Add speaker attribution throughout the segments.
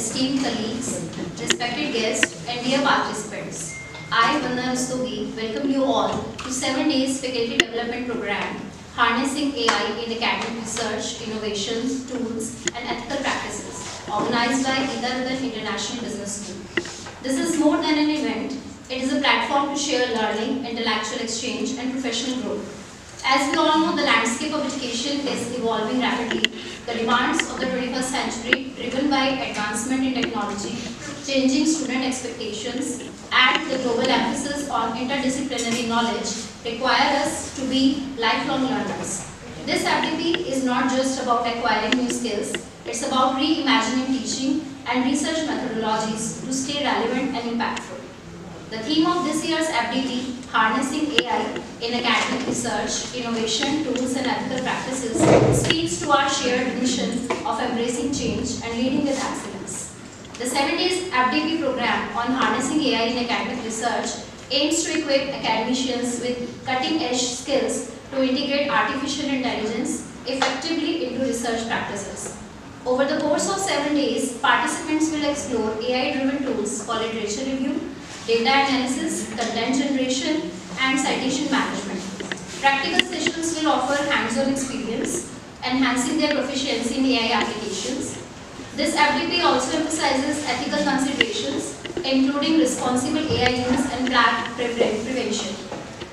Speaker 1: esteemed colleagues, respected guests, and dear participants. I, Vandana Rastogi, welcome you all to 7 days Faculty Development Program, Harnessing AI in Academic Research, Innovations, Tools, and Ethical Practices, organized by Geetharadhan International Business School. This is more than an event. It is a platform to share learning, intellectual exchange, and professional growth. As we all know, the landscape of education is evolving rapidly. The demands of the 21st century, driven by advancement in technology, changing student expectations, and the global emphasis on interdisciplinary knowledge, require us to be lifelong learners. This FDP is not just about acquiring new skills, it's about reimagining teaching and research methodologies to stay relevant and impactful. The theme of this year's FDP, Harnessing AI in Academic Research, Innovation, Tools, and Ethical Practices, speaks to our shared mission of embracing change and leading with excellence. The 7 days FDP program on Harnessing AI in Academic Research aims to equip academicians with cutting-edge skills to integrate artificial intelligence effectively into research practices. Over the course of 7 days, participants will explore AI-driven tools for literature review, data analysis, content generation, and citation management. Practical sessions will offer hands-on experience, enhancing their proficiency in AI applications. This FDP also emphasizes ethical considerations, including responsible AI use and plague prevention.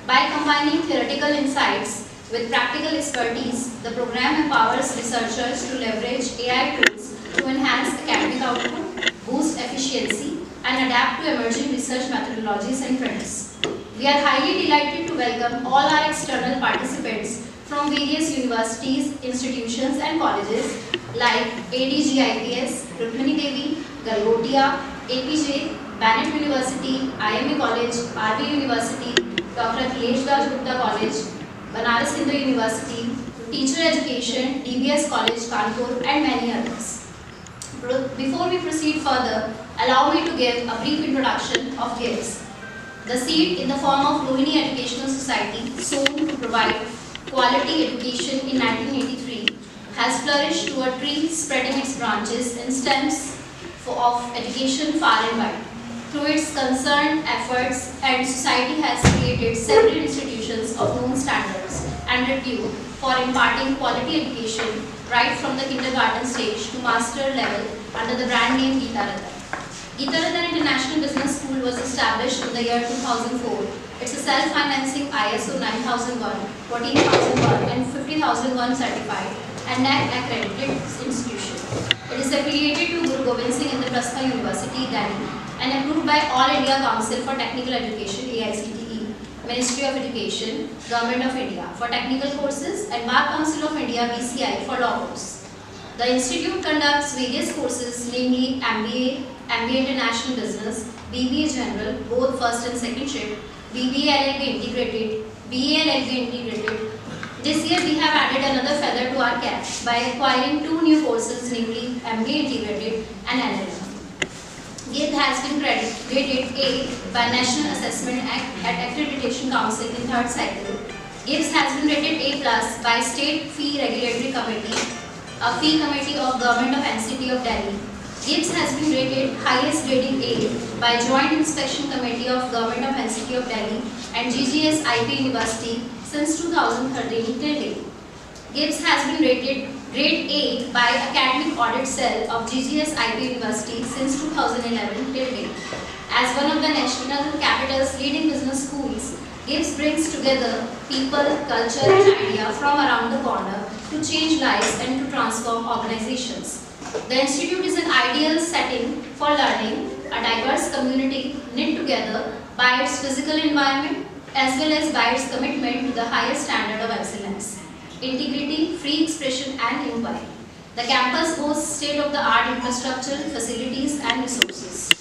Speaker 1: By combining theoretical insights with practical expertise, the program empowers researchers to leverage AI tools to enhance academic output, boost efficiency, and adapt to emerging research methodologies and trends. We are highly delighted to welcome all our external participants from various universities, institutions, and colleges like ADGIPS, Rukmini Devi, Galgotia, APJ, Bennett University, IMA College, RV University, Dr. Akhilesh Raj Gupta College, Banaras Hindu University, Teacher Education, DBS College, Kanpur, and many others. Before we proceed further, allow me to give a brief introduction of GIBS. The seed in the form of Rohini Educational Society, soon to provide quality education in 1983, has flourished to a tree spreading its branches in stems of education far and wide. Through its concerned efforts, and society has created several institutions of known standards and repute for imparting quality education right from the kindergarten stage to master level under the brand name Geetharadhan. Geetharadhan International Business School was established in the year 2004. It's a self-financing ISO 9001, 14001 and 50001 certified and NAAC accredited institution. It is affiliated to Guru Gobind Singh Indraprastha University, Delhi, and approved by All India Council for Technical Education (AICTE), Ministry of Education, Government of India for technical courses, and Bar Council of India (BCI) for law courses. The institute conducts various courses, namely MBA, MBA International Business, BBA General, both first and second shift, BBA LLB Integrated, BA LLB Integrated. This year we have added another feather to our cap by acquiring 2 new courses, namely MBA Integrated and LLM. GIBS has been graded A by National Assessment at Accreditation Council in 3rd cycle. GIBS has been rated A+ by State Fee Regulatory Committee, a fee committee of Government of NCT of Delhi. GIBS has been rated highest grading A by Joint Inspection Committee of Government of NCT of Delhi and GGS IP University since 2013 till date. GIBS has been rated Grade A by Academic Audit Cell of GGS IP University since 2011 till date. As one of the national capital's leading business schools, GIBS brings together people, culture, and idea from around the corner to change lives and to transform organizations. The institute is an ideal setting for learning, a diverse community knit together by its physical environment as well as by its commitment to the highest standard of excellence, integrity, free expression, and inquiry. The campus boasts state-of-the-art infrastructure, facilities, and resources.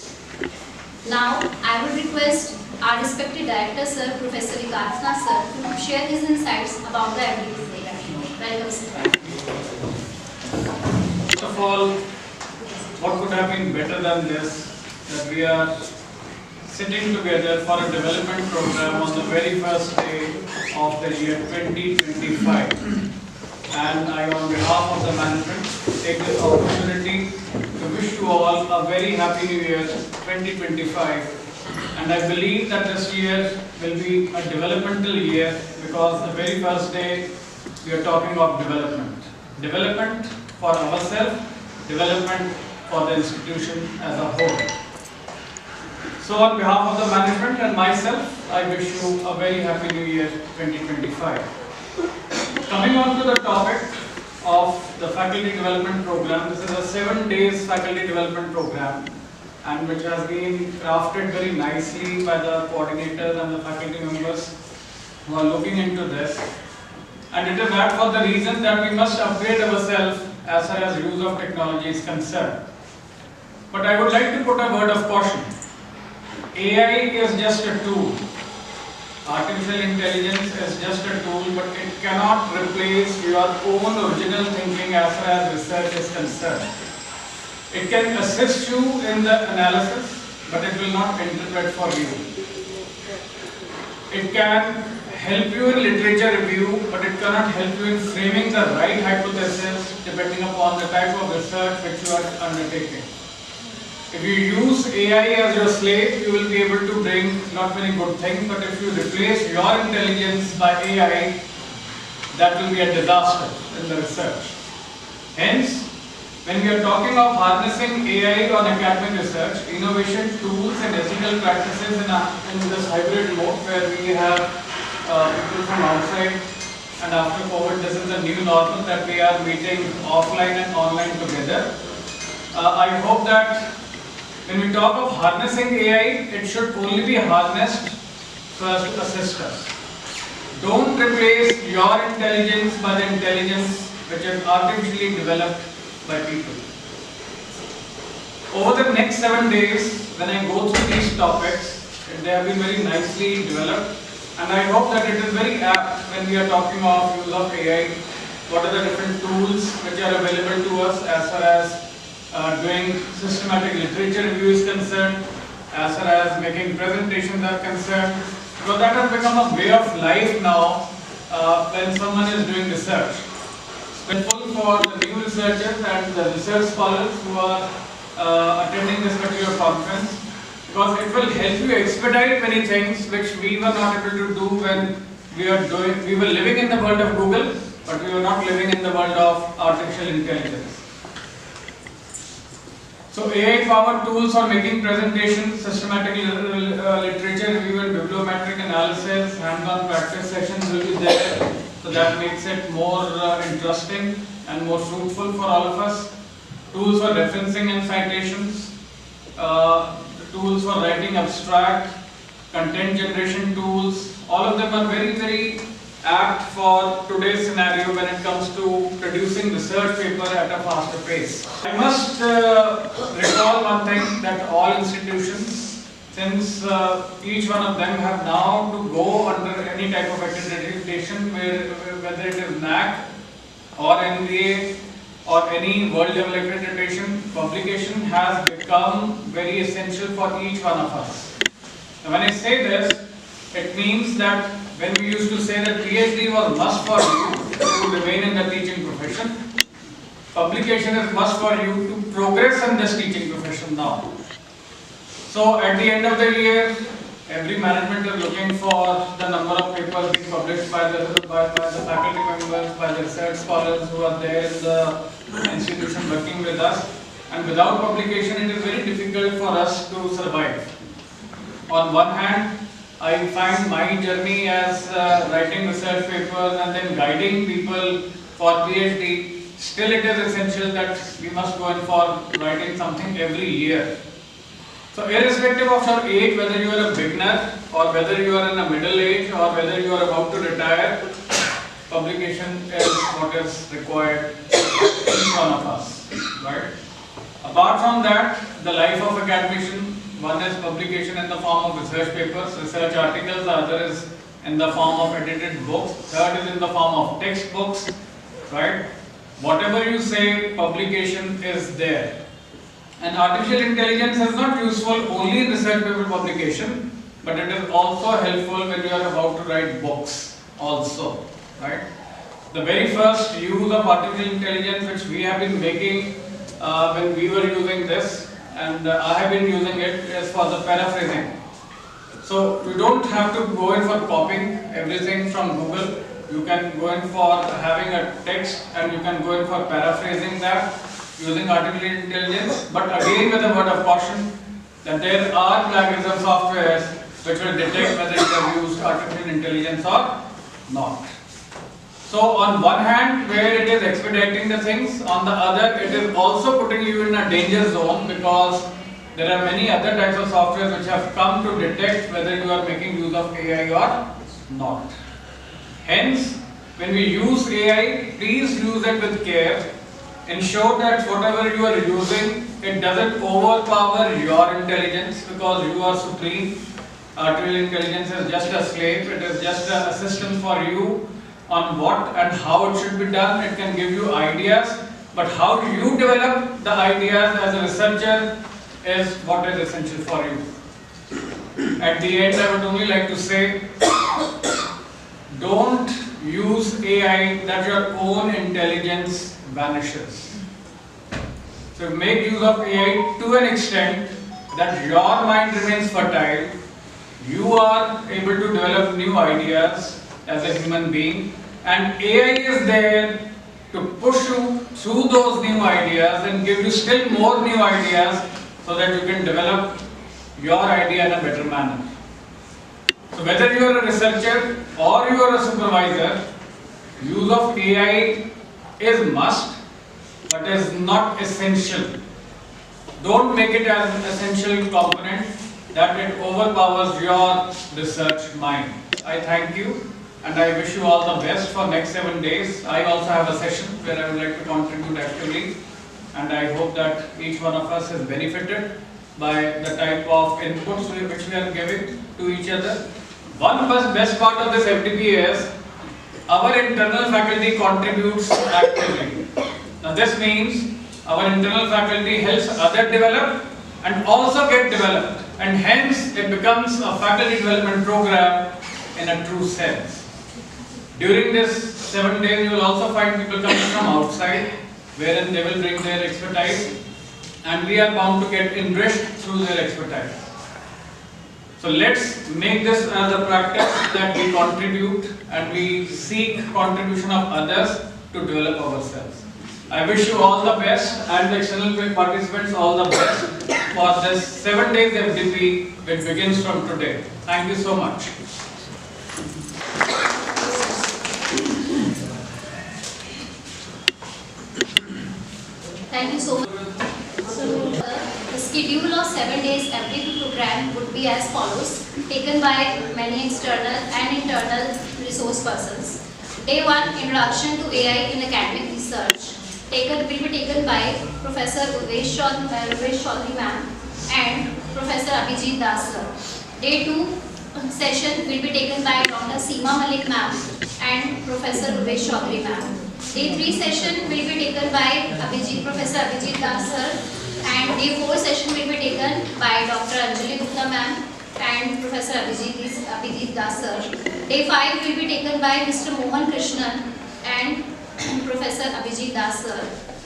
Speaker 1: Now, I would request our respected director, Sir, Professor Vikas Nath, Sir, to share his insights about the FDP program. Welcome, sir.
Speaker 2: First of all, what could have been better than this, that we are sitting together for a development program on the very first day of the year 2025. And I, on behalf of the management, take this opportunity to to wish you all a very happy New Year 2025. And I believe that this year will be a developmental year because the very first day we are talking of development. Development for ourselves, development for the institution as a whole. So on behalf of the management and myself, I wish you a very happy New Year 2025. Coming on to the topic of the faculty development program, this is a 7 days faculty development program and which has been crafted very nicely by the coordinators and the faculty members who are looking into this. And it is that for the reason that we must upgrade ourselves as far as use of technology is concerned. But I would like to put a word of caution. AI is just a tool. Artificial intelligence is just a tool, but it cannot replace your own original thinking as far as research is concerned. It can assist you in the analysis, but it will not interpret for you. It can help you in literature review, but it cannot help you in framing the right hypothesis depending upon the type of research which you are undertaking. If you use AI as your slave, you will be able to bring not many good things, but if you replace your intelligence by AI, that will be a disaster in the research. Hence, when we are talking of harnessing AI on academic research, innovation tools and ethical practices in this hybrid mode where we have people from outside, and after COVID this is the new normal that we are meeting offline and online together. I hope that when we talk of harnessing AI, it should only be harnessed so as to assist us. Don't replace your intelligence by the intelligence which is artificially developed by people. Over the next 7 days, when I go through these topics, they have been very nicely developed, and I hope that it is very apt when we are talking of use of AI. What are the different tools which are available to us as far as doing systematic literature review is concerned, as far as making presentations are concerned, because that has become a way of life now when someone is doing research. Helpful for the new researchers and the research scholars who are attending this particular conference, because it will help you expedite many things which we were not able to do when we were living in the world of Google, but we were not living in the world of artificial intelligence. So AI-powered tools for making presentations, systematic literature review and bibliometric analysis, hands-on practice sessions will be there. So that makes it more interesting and more fruitful for all of us. Tools for referencing and citations, tools for writing abstract, content generation tools, all of them are very, very apt for today's scenario when it comes to producing research paper at a faster pace. I must recall one thing, that all institutions, since each one of them have now to go under any type of accreditation, whether it is NAAC or NBA or any world level accreditation, publication has become very essential for each one of us. Now, when I say this, it means that when we used to say that PhD was must for you to remain in the teaching profession, publication is must for you to progress in this teaching profession now. So at the end of the year, every management is looking for the number of papers being published by the faculty members, by the research scholars who are there in the institution working with us. And without publication, it is very difficult for us to survive. On one hand, I find my journey as writing research papers and then guiding people for PhD. Still, it is essential that we must go in for writing something every year. So, irrespective of your age, whether you are a beginner or whether you are in a middle age or whether you are about to retire, publication is what is required for each one of us, right? Apart from that, the life of academician, one is publication in the form of research papers, research articles, the other is in the form of edited books, third is in the form of textbooks, right? Whatever you say, publication is there. And artificial intelligence is not useful only in research paper publication, but it is also helpful when you are about to write books also, right? The very first use of artificial intelligence which we have been making when we were using this, and I have been using it, is for the paraphrasing. So you don't have to go in for copying everything from Google. You can go in for having a text, and you can go in for paraphrasing that using artificial intelligence. But again, with a word of caution that there are plagiarism softwares which will detect whether you have used artificial intelligence or not. So on one hand, where it is expediting the things, on the other, it is also putting you in a danger zone, because there are many other types of softwares which have come to detect whether you are making use of AI or not. Hence, when we use AI, please use it with care. Ensure that whatever you are using, it doesn't overpower your intelligence, because you are supreme. Artificial intelligence is just a slave. It is just an assistant for you on what and how it should be done. It can give you ideas, but how you develop the ideas as a researcher is what is essential for you. At the end, I would only like to say, don't use AI that your own intelligence vanishes. So make use of AI to an extent that your mind remains fertile, you are able to develop new ideas as a human being, and AI is there to push you through those new ideas and give you still more new ideas so that you can develop your idea in a better manner. So whether you are a researcher or you are a supervisor, use of AI is must, but is not essential. Don't make it as an essential component that it overpowers your research mind. I thank you and I wish you all the best for next 7 days. I also have a session where I would like to contribute actively, and I hope that each one of us is benefited by the type of inputs which we are giving to each other. One best part of this FDP is our internal faculty contributes actively. Now this means our internal faculty helps others develop and also get developed, and hence it becomes a faculty development program in a true sense. During this 7 days, you will also find people coming from outside, wherein they will bring their expertise, and we are bound to get enriched through their expertise. So let's make this as a practice that we contribute and we seek contribution of others to develop ourselves. I wish you all the best, and the external participants all the best for this 7 days FDP which begins from today. Thank you so much.
Speaker 1: Thank you so much. So, the schedule of 7 days FDP program would be as follows, taken by many external and internal resource persons. Day 1, Introduction to AI in Academic Research, will be taken by Professor Urvesh Chaudhary ma'am and Professor Abhijit Das sir. Day 2 session will be taken by Dr. Seema Malik ma'am and Professor Urvesh Chaudhary ma'am. Day 3 session will be taken by Professor Abhijit Das sir, and day 4 session will be taken by Dr. Anjali Gupta ma'am and Professor Abhijit Das sir. Day 5 will be taken by Mr. Mohan Krishnan and Professor Abhijit Das sir.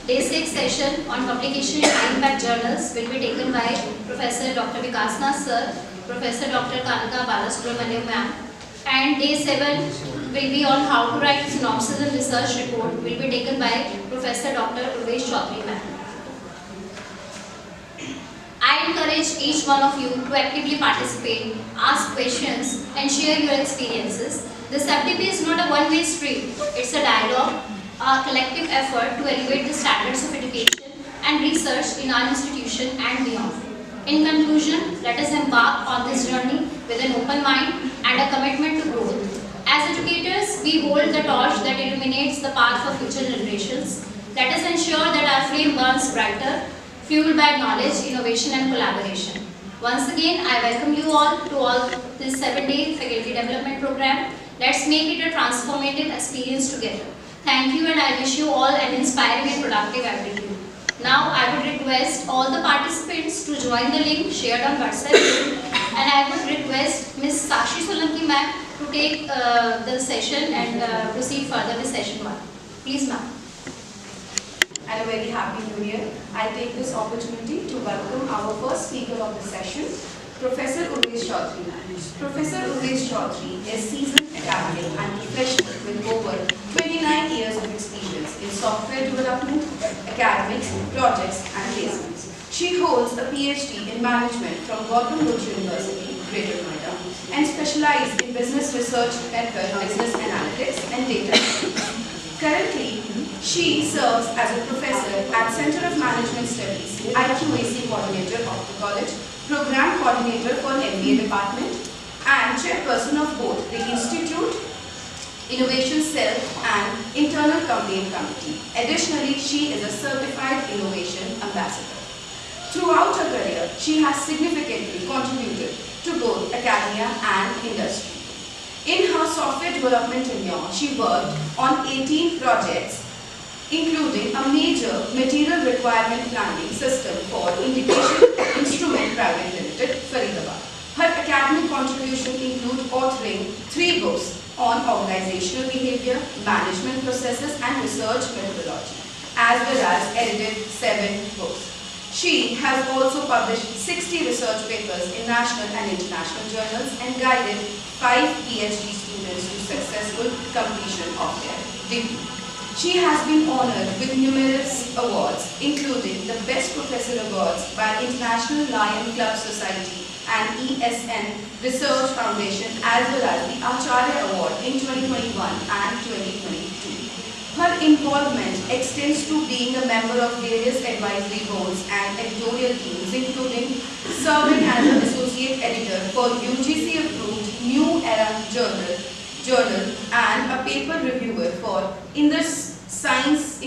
Speaker 1: Day 6 session on publication in high impact journals will be taken by Professor Dr. Vikas Nath sir, Professor Dr. Kanaka Balasubramaniam ma'am, and day 7 will be on how to write synopsis and research report, will be taken by Professor Dr. Urvesh Chaudhary ma'am. I encourage each one of you to actively participate, ask questions and share your experiences. This FDP is not a one-way street, it's a dialogue, a collective effort to elevate the standards of education and research in our institution and beyond. In conclusion, let us embark on this journey with an open mind and a commitment to growth. As educators, we hold the torch that illuminates the path for future generations. Let us ensure that our flame burns brighter, fueled by knowledge, innovation and collaboration. Once again, I welcome you all to this 7-day faculty development program. Let's make it a transformative experience together. Thank you, and I wish you all an inspiring and productive FDP. Now, I would request all the participants to join the link shared on WhatsApp, and I would request Ms. Sakshi Solanki ma'am to take the session and proceed further with session 1. Please ma'am.
Speaker 3: and a very happy new year. I take this opportunity to welcome our first speaker of the session, Professor Umesh Chaudhary. Professor Umesh Chaudhary is seasoned academic and professional with over 29 years of experience in software development, academics, projects and placements. She holds a PhD in management from Gautam Buddha University, Greater Noida, and specialized in business research method, business analytics and data analytics. Currently, she serves as a professor at Center of Management Studies, IQAC coordinator of the college, program coordinator for MBA department, and chairperson of both the Institute Innovation Cell and Internal Campaign Committee. Additionally, she is a certified innovation ambassador. Throughout her career, she has significantly contributed to both academia and industry. In her software development tenure, she worked on 18 projects, including a major material requirement planning system for Indication Instrument Private Limited, Faridabad. Her academic contribution include authoring 3 books on organizational behavior, management processes and research methodology, as well as edited 7 books. She has also published 60 research papers in national and international journals and guided 5 PhD students to successful completion of their degree. She has been honored with numerous awards, including the Best Professor Awards by International Lion Club Society and ESN Research Foundation, as well as the Acharya Award in 2021 and 2022. Her involvement extends to being a member of various advisory boards and editorial teams, including serving as an associate editor for UGC-approved New Era journal and a paper reviewer for InterScience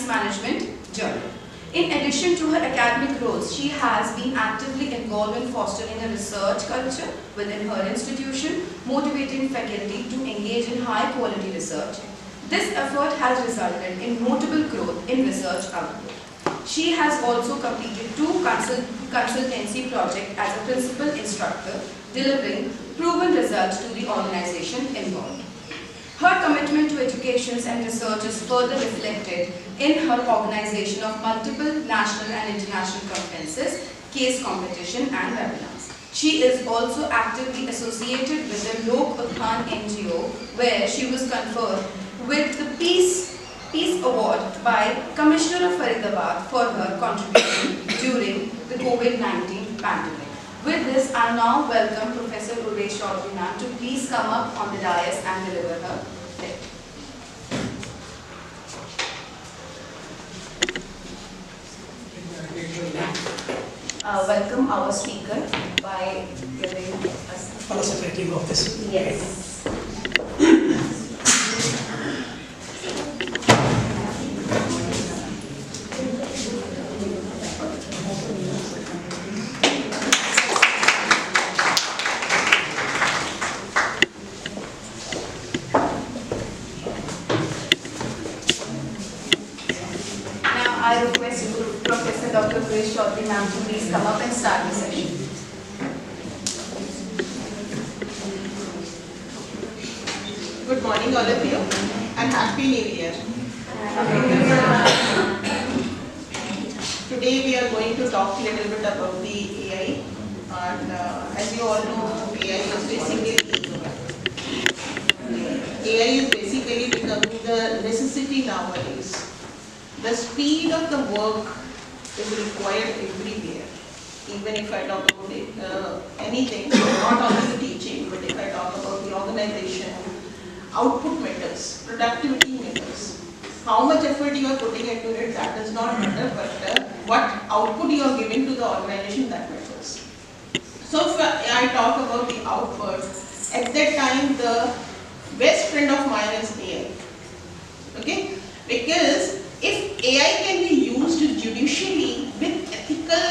Speaker 3: Management Journal. In addition to her academic roles, she has been actively involved in fostering a research culture within her institution, motivating faculty to engage in high-quality research. This effort has resulted in notable growth in research output. She has also completed 2 consultancy projects as a principal instructor, delivering proven results to the organization involved. Her commitment to education and research is further reflected in her organization of multiple national and international conferences, case competition and webinars. She is also actively associated with the Lok Uthan NGO, where she was conferred with the Peace Award by Commissioner of Faridabad for her contribution during the COVID-19 pandemic. With this, I now welcome Professor Umesh Chaudhary to please come up on the dais and deliver her lecture. Welcome our speaker by giving us
Speaker 4: Secretary of this.
Speaker 3: Yes. I request Professor Dr. Umesh Chaudhary ma'am to please come up and start the session.
Speaker 5: Good morning all of you and Happy New Year. Today we are going to talk a little bit about the AI, and as you all know, AI is basically becoming the necessity nowadays. The speed of the work is required everywhere. Even if I talk about anything, not only the teaching, but if I talk about the organization, output matters, productivity matters. How much effort you are putting into it, that does not matter, but what output you are giving to the organization, that matters. So if I talk about the output, at that time the best friend of mine is AI. Okay? Because if AI can be used judicially with ethical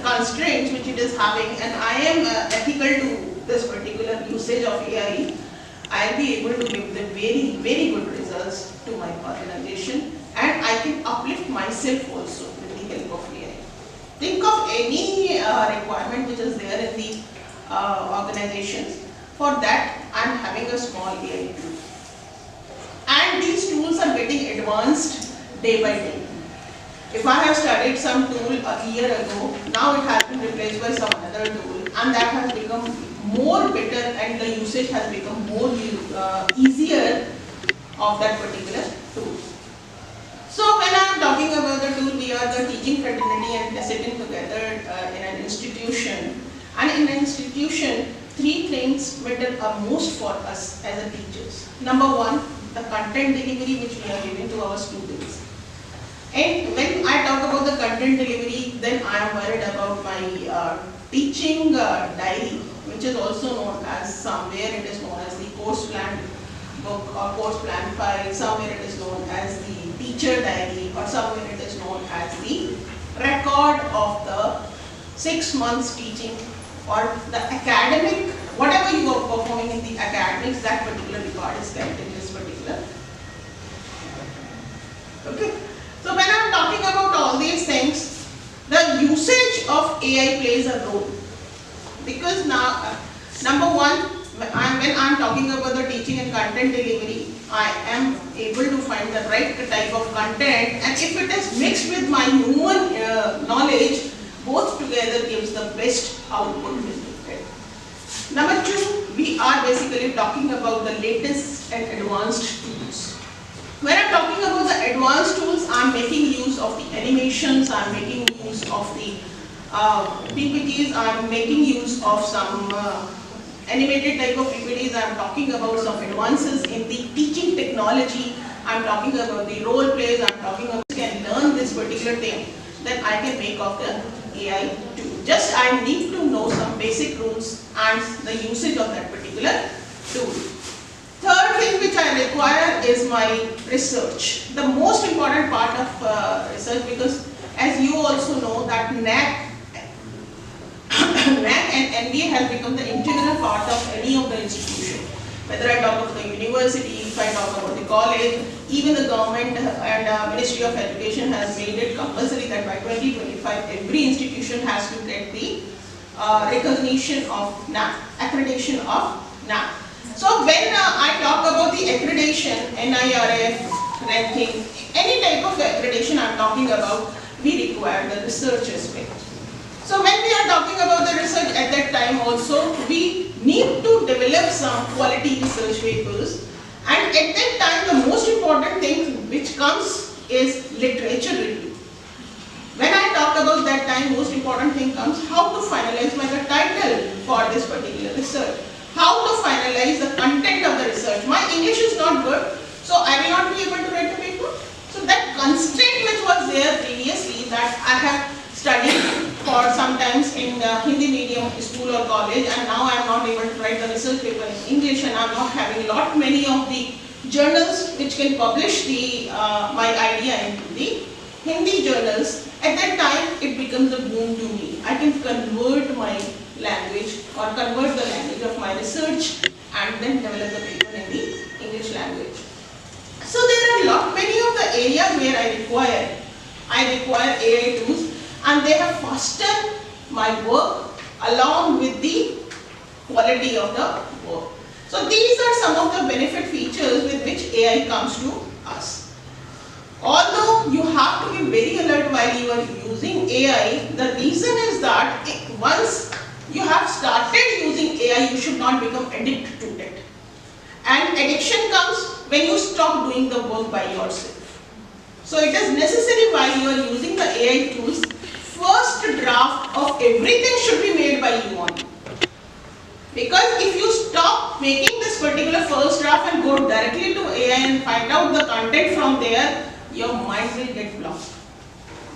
Speaker 5: constraints which it is having, and I am ethical to this particular usage of AI, I'll be able to give them very, very good results to my organization, and I can uplift myself also with the help of AI. Think of any requirement which is there in the organizations. For that, I'm having a small AI tool. And these tools are getting advanced day by day. If I have studied some tool a year ago, now it has been replaced by some other tool, and that has become more better, and the usage has become more easier of that particular tool. So when I am talking about the tool, we are the teaching fraternity and sitting together in an institution. And in an institution, three things matter most for us as a teachers. Number one, the content delivery which we are giving to our students. And when I talk about the content delivery, then I am worried about my teaching diary, which is also known as, somewhere it is known as the course plan book or course plan file, somewhere it is known as the teacher diary, or somewhere it is known as the record of the 6 months teaching or the academic, whatever you are performing in the academics, that particular record is kept in this particular. Okay. So when I am talking about all these things, the usage of AI plays a role. Because now, number one, when I am talking about the teaching and content delivery, I am able to find the right type of content, and if it is mixed with my human knowledge, both together gives the best output. Number two, we are basically talking about the latest and advanced tools. When I am talking about the advanced tools, I am making use of the animations, I am making use of the PPTs, I am making use of some animated type of PPTs, I am talking about some advances in the teaching technology, I am talking about the role plays, I am talking about can learn this particular thing, then I can make of the AI tool. Just I need to know some basic rules and the usage of that particular tool. Third thing which I require is my research. The most important part of research, because as you also know that NAAC and NBA has become the integral part of any of the institution. Whether I talk about the university, if I talk about the college, even the government and Ministry of Education has made it compulsory that by 2025 every institution has to get the recognition of NAAC, accreditation of NAAC. So when I talk about the accreditation, NIRF, ranking, any type of accreditation I am talking about, we require the research aspect. So when we are talking about the research, at that time also we need to develop some quality research papers, and at that time the most important thing which comes is literature review. When I talk about that time, most important thing comes how to finalize my title for this particular research, how to finalize the content of the research. My English is not good, so I will not be able to write a paper. So that constraint which was there previously, that I have studied for sometimes in Hindi medium school or college, and now I am not able to write the research paper in English, and I am not having many of the journals which can publish the my idea into the Hindi journals. At that time it becomes a boom to me. I can convert my language or convert the language of my research and then develop the paper in the English language. So there are many of the areas where I require AI tools, and they have fastened my work along with the quality of the work. So these are some of the benefit features with which AI comes to us. Although you have to be very alert while you are using AI, the reason is that once you have started using AI, you should not become addicted to it. And addiction comes when you stop doing the work by yourself. So it is necessary while you are using the AI tools, first draft of everything should be made by you only. Because if you stop making this particular first draft and go directly to AI and find out the content from there, your mind will get blocked.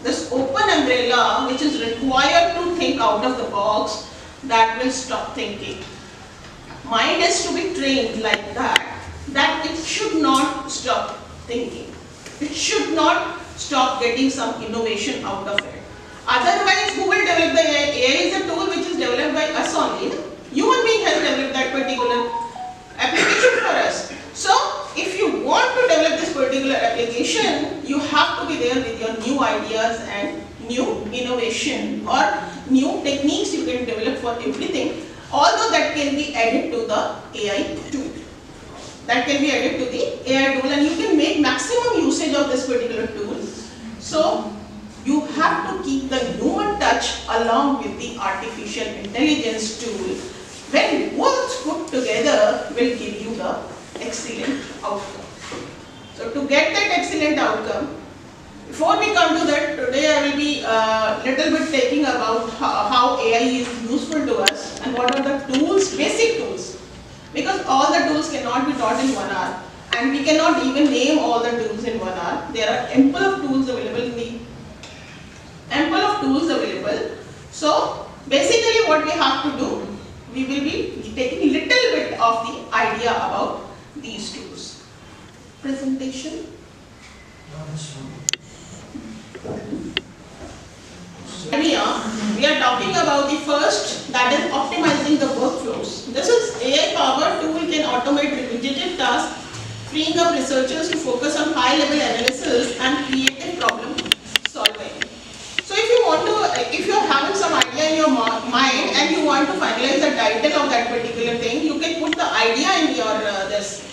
Speaker 5: This open umbrella which is required to think out of the box, that will stop thinking. Mind is to be trained like that it should not stop thinking. It should not stop getting some innovation out of it. Otherwise, who will develop the AI? AI is a tool which is developed by us only. Human being has developed that particular application for us. So, if you want to develop this particular application, you have to be there with your new ideas and new innovation or new techniques you can develop for everything. Although that can be added to the AI tool. That can be added to the AI tool, and you can make maximum usage usage of this particular tool. So you have to keep the human touch along with the artificial intelligence tool. When both put together will give you the excellent outcome. So to get that excellent outcome, before we come to that, today I will be little bit taking about how AI is useful to us and what are the tools, basic tools. Because all the tools cannot be taught in 1 hour and we cannot even name all the tools in 1 hour. There are ample of tools available So basically what we have to do, we will be taking little bit of the idea about these tools. Presentation. We are talking about the first, that is optimizing the workflows. This is AI powered tool can automate repetitive tasks, freeing up researchers to focus on high level analysis and creative problem solving. So if you are having some idea in your mind and you want to finalize the title of that particular thing, you can put the idea in your this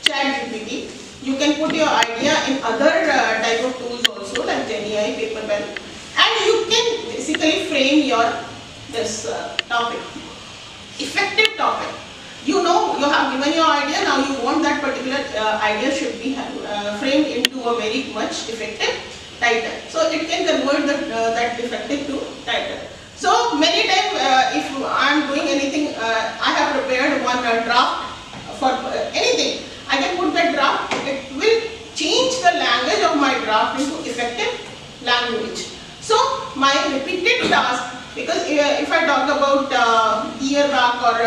Speaker 5: ChatGPT. You can put your idea in other type of tools also like GenAI, Paperwell, and you can basically frame your this topic, effective topic. You know you have given your idea, now you want that particular idea should be framed into a very much effective title. So it can convert that effective to title. So many times if I am doing anything, I have prepared one draft for anything. I can put that draft, it will change the language of my draft into effective language. So my repeated task, because if I talk about year back or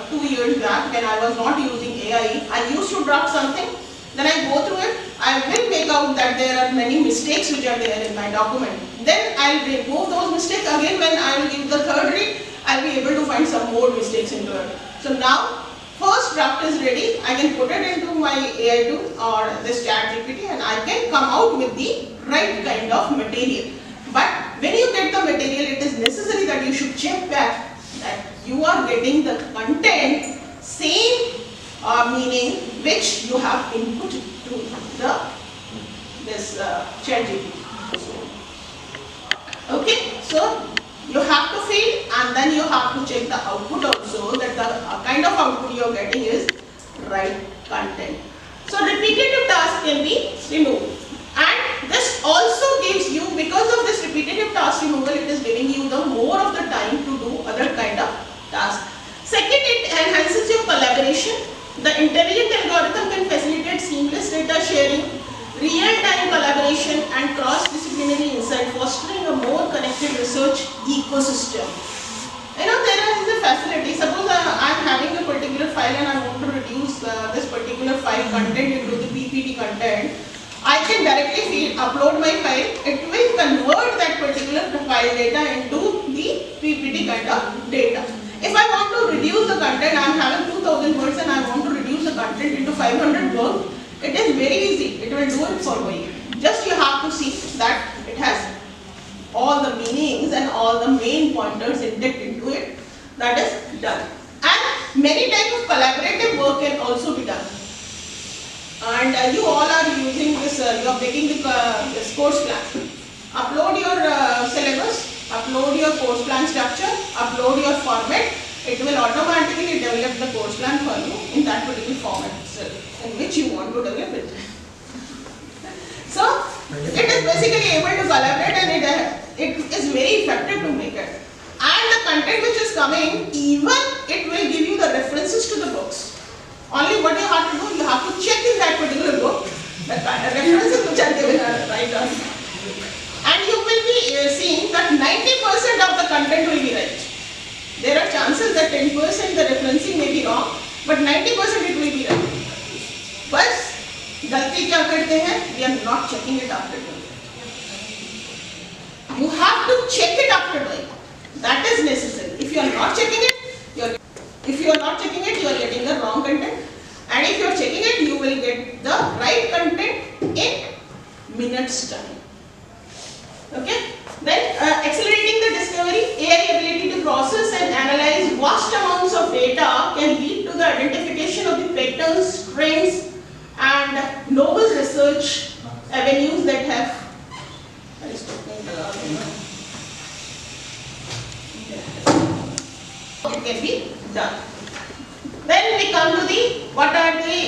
Speaker 5: 2 years back when I was not using AI, I used to draft something, then I go through it, I will make out that there are many mistakes which are there in my document. Then I will remove those mistakes. Again when I will give the third read, I will be able to find some more mistakes into it. So now first draft is ready, I can put it into my AI tool or this ChatGPT and I can come out with the right kind of material. But when you get the material, it is necessary that you should check back that you are getting the content same meaning which you have input to this ChatGPT. Okay, so you have to fill and then you have to check the output also, that the kind of output you are getting is right content. So repetitive task can be removed, and this also gives you, because of this repetitive task removal, it is giving you the more of the time to do other kind of tasks. Second, it enhances your collaboration. The intelligent algorithm can facilitate seamless data sharing, real-time collaboration and cross-disciplinary insight, fostering a more connected research ecosystem. You know, there is a facility, suppose I am having a particular file and I want to reduce this particular file content into the PPT content. I can directly upload my file, it will convert that particular file data into the PPT kind of data. If I want to reduce the content, I am having 2000 words and I want to reduce the content into 500 words, it is very easy, it will do it for you. Just you have to see that it has all the meanings and all the main pointers indexed into it, that is done. And many types of collaborative work can also be done. And you all are using this, you are making this course plan. Upload your syllabus, upload your course plan structure, upload your format, it will automatically develop the course plan for you in that particular format in which you want to develop it. So it is basically able to collaborate and it is very effective to make it. And the content which is coming, even it will give you the references to the books. Only what you have to do, you have to check in that particular book the references which are given right on. And you will be seeing that 90% of the content will be right. There are chances that 10% the referencing may be wrong, but 90% it will be right. But गलती क्या करते हैं? We are not checking it after doing it. You have to check it after doing it. That is necessary. If you are not checking it, you are getting the wrong content. And if you are checking it, you will get the right content in minutes time. Okay. Then accelerating the discovery, AI ability to process and analyze vast amounts of data can lead to the identification of the patterns, trends, and novel research avenues that have it can be done. Then we come to the what are the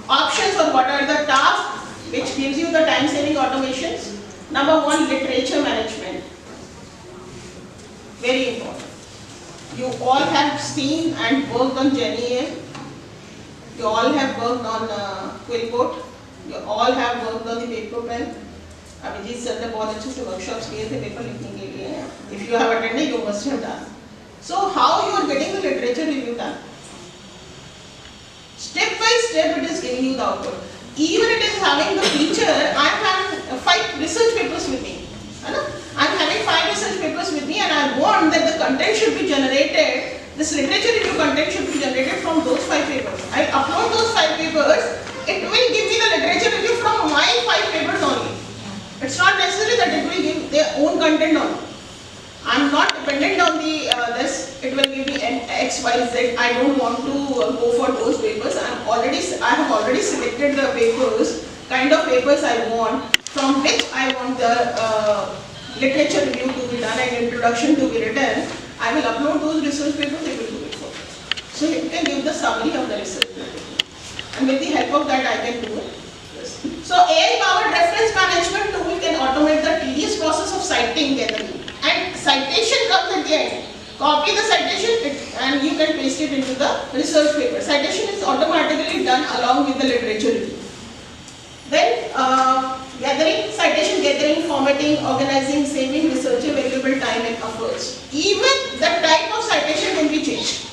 Speaker 5: options or what are the tasks which gives you the time saving automations. Number one, literature management. Very important. You all have seen and worked on GenAI. You all have worked on Quillcode. You all have worked on the paper pen. Abhijit sir ने बहुत अच्छे से workshops किए थे paper लिखने के लिए. If you have attended, you must have done. So how you are getting the literature review done? Step by step, it is giving you the output. Even it is having the feature. I am having 5 research papers with me. I am having 5 research papers with me, and I want that the content should be generated. This literature review content should be generated from those 5 papers. I upload those 5 papers. It will give me the literature review from my 5 papers only. It's not necessary that it will give their own content only. I am not dependent on the this. It will give me an X, Y, Z. I don't want to go for those papers. I have already selected the papers, kind of papers I want, from which I want the literature review to be done and introduction to be written. I will upload those research papers. They will do it for me. So you can give the summary of the research paper, and with the help of that, I can do it. So AI-powered reference management tool can automate the tedious process of citing gathering. And citation comes at the end. Copy the citation and you can paste it into the research paper. Citation is automatically done along with the literature review. Then gathering, citation gathering, formatting, organizing, saving researcher valuable time and efforts. Even the type of citation can be changed.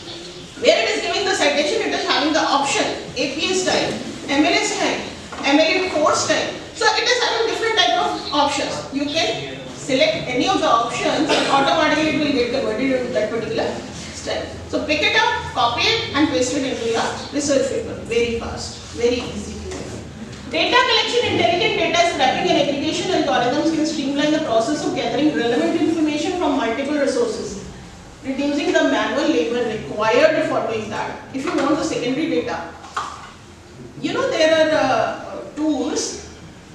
Speaker 5: Where it is giving the citation, it is having the option APA style, MLA style, MLA course style. So it is having different type of options. You can select any of the options and automatically it will get converted into that particular style. So pick it up, copy it and paste it into your research paper. Very fast, very easy to do. Data collection, intelligent data scrapping and aggregation algorithms can streamline the process of gathering relevant information from multiple resources, reducing the manual labor required for doing that. If you want the secondary data, you know there are tools.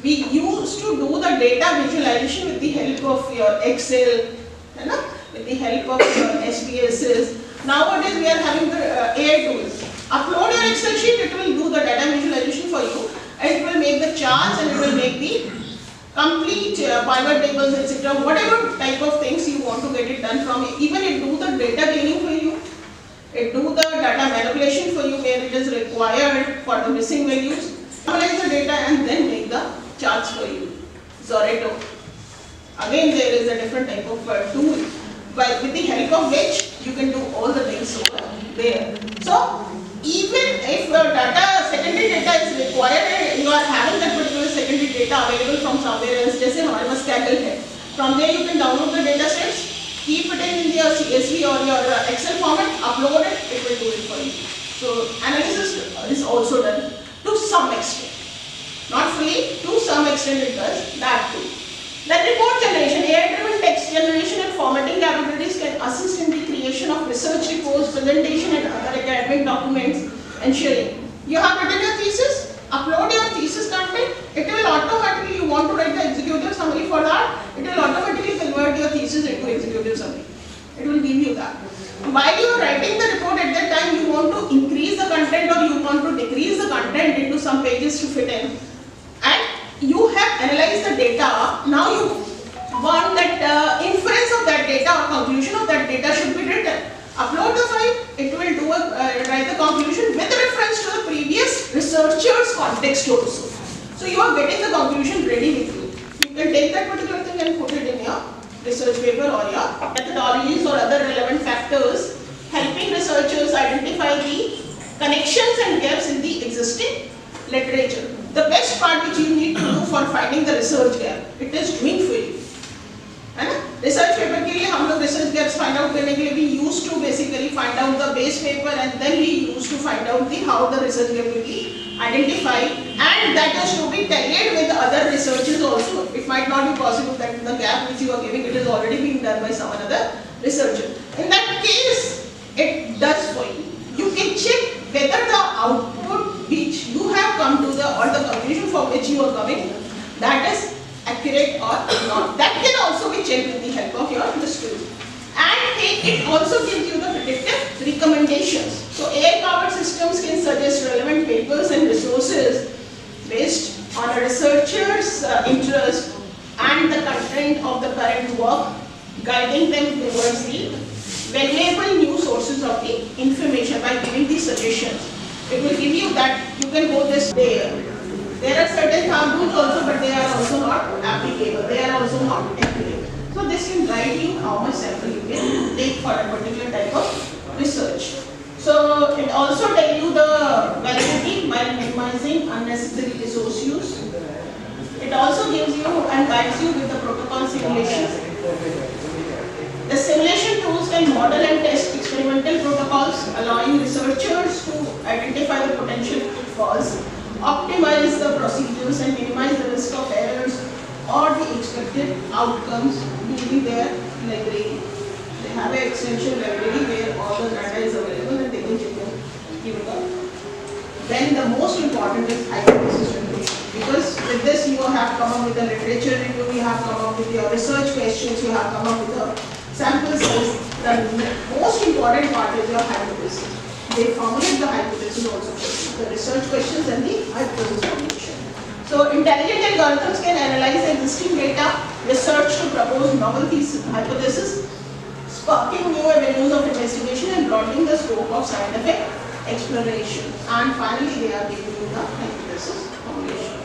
Speaker 5: We used to do the data visualization with the help of your Excel, with the help of your SPSS. Nowadays we are having the AI tools. Upload your Excel sheet, it will do the data visualization for you, and it will make the charts and it will make the complete pivot tables, etc. Whatever type of things you want to get it done from. Even it do the data cleaning for you. It do the data manipulation for you where it is required for the missing values. Analyze the data and then make the charts for you. Zorato. Again, there is a different type of tool, but with the help of which you can do all the things over there. So, even if your data, secondary data is required, you are having that particular secondary data available from somewhere else, जैसे हमारे पास Kaggle है. From there you can download the data sets, keep it in your CSV or your Excel format, upload it, it will do it for you. So, analysis is also done to some extent. Not fully, to some extent it does that too. Then report generation, AI-driven text generation and formatting capabilities can assist in the creation of research reports, presentation and other academic documents, ensuring you have written your thesis, upload your thesis content, it will automatically, you want to write the executive summary for that, it will automatically convert your thesis into executive summary. It will give you that. While you are writing the report at that time, you want to increase the content or you want to decrease the content into some pages to fit in. And you have analyzed the data, now you want that inference of that data or conclusion of that data should be written. Upload the file, it will do write the conclusion with reference to the previous researcher's context also. So you are getting the conclusion ready with you. You can take that particular thing and put it in your research paper or your methodologies or other relevant factors, helping researchers identify the connections and gaps in the existing literature. The best part which you need to do for finding the research gap, it is doing for you. Research paper के लिए हम लोग research gaps find out करने के लिए we used to basically find out the base paper and then we used to find out the how the research gap will be identified, and that is to be tallied with other researchers also. It might not be possible that the gap which you are giving it is already being done by some other researcher. In that case, it does for you. You can check whether the output which you have come to the or the conclusion for which which you are coming, that is accurate or not. That can also be checked with the help of your student. And it also gives you the predictive recommendations. So AI-powered systems can suggest relevant papers and resources based on a researcher's interest and the content of the current work, guiding them towards the valuable new sources of the information by giving these suggestions. It will give you that you can go this there. There are certain thumb rules also, but they are also not applicable. They are also not accurate. So this can guide you how much sample you can take for a particular type of research. So it also tells you the validity while minimizing unnecessary resource use. It also gives you and guides you with the protocol simulation. The simulation tools can model and test experimental protocols, allowing researchers to identify the potential pitfalls, optimize the procedures and minimize the risk of errors or the expected outcomes using their library. They have an extension library where all the data is available and they can check them. Then the most important is hypothesis review, because with this you have come up with the literature review, you have come up with your research questions, you have come up with the sample size. The most important part is your hypothesis. They formulate the hypothesis also, the research questions and the hypothesis formulation. So intelligent algorithms can analyze existing data, research to propose novel hypotheses, sparking new avenues of investigation and broadening the scope of scientific exploration. And finally, they are giving you the hypothesis formulation.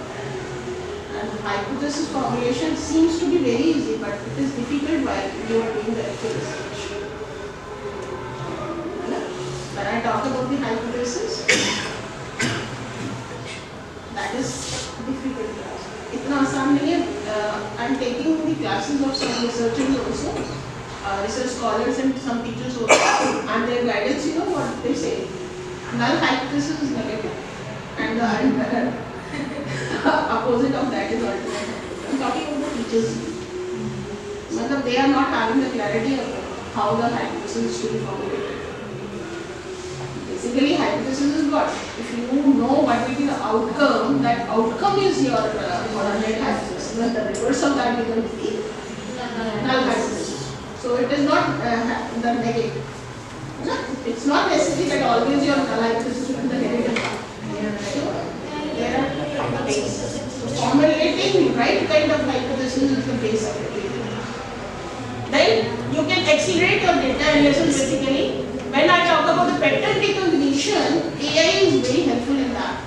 Speaker 5: And hypothesis formulation seems to be very easy, but it is difficult while you are doing the actual research. When I talk about the hypothesis, that is difficult class. इतना आसान नहीं है. I am taking the classes of some researchers also, research scholars and some teachers also, and their guidance, you know what they say. Null hypothesis is negative, and the opposite of that is alternate. I am talking about the teachers. मतलब they are not having the clarity of how the hypothesis is to be formulated. Basically, hypothesis is what? If you know what will be the outcome, that outcome is your alternate hypothesis. Then the reverse of that is going to be null hypothesis. So it is not the negative. It's not necessary that always your null hypothesis will be the negative. There are formulating right kind of hypothesis is the base of it. Then you can accelerate your data analysis basically. When I talk about the pattern recognition, AI is very helpful in that.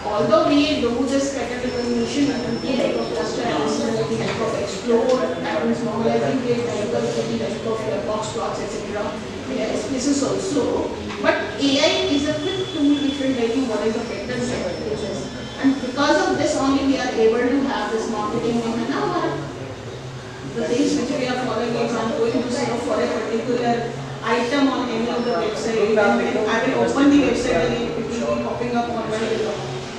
Speaker 5: Although we do this pattern recognition with the help of cluster analysis, with the help of explore, patterns normalizing data, with the help of your box plots, etc. This is also. But AI is a quick tool which will tell you what is the pattern recognition. And because of this only we are able to have this marketing in our the things which we are following. If I am going to search for a particular item on any of the website, then I will open the website and it will be popping up on my window.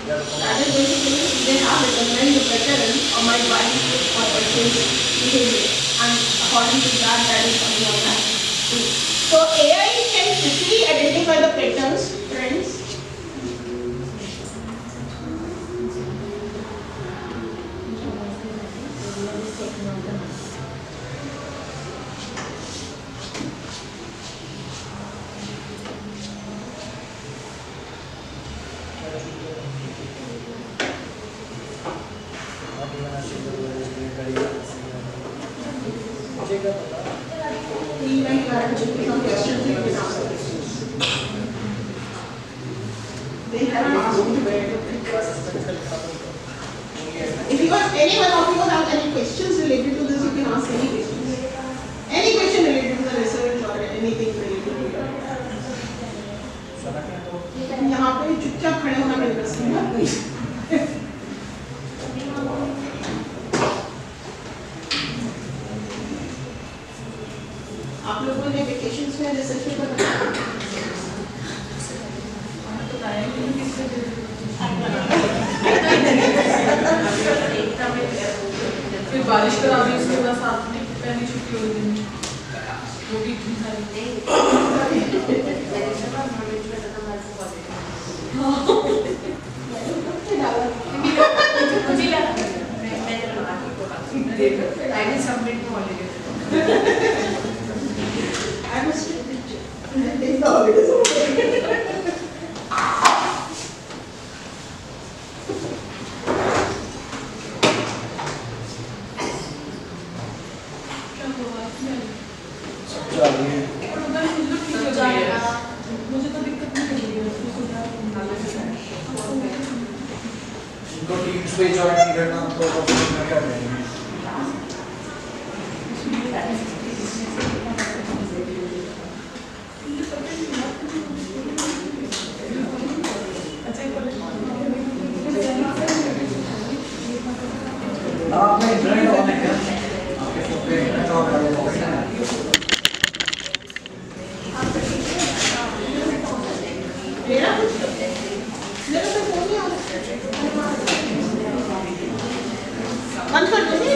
Speaker 5: That is basically they have recognized the pattern of my buying or purchase behavior, and according to that, that is coming on that. So AI can quickly identify the patterns, trends. They have asked me where to pick. If you have any one of you have any questions related to this, you can ask any questions. Any question related to the research or anything related to it. यहाँ पे चुपचाप खड़े होना मेरे बस की बात नहीं. आप लोगों ने वेकेशंस में रिसर्च पेपर बनाया?
Speaker 4: फिर बारिश करा दी उसके बाद साथ में पहली छुट्टी हो गई वो भी इतनी सारी देकर I will submit the holiday.
Speaker 5: I must take picture. Take the holidays over.
Speaker 4: पर उधर मुझे ठीक हो जाएगा, मुझे तो दिक्कत नहीं हो रही है,
Speaker 6: इनको टीम्स पे ज्वाइन नहीं करना तो मैं कर रही हूँ। मैं इंटरनेट ऑन है क्या? आपके फोन पे इंटरनेट ऑन है।
Speaker 5: मेरा तो फोन नहीं आ रहा। बंद कर दो
Speaker 6: नहीं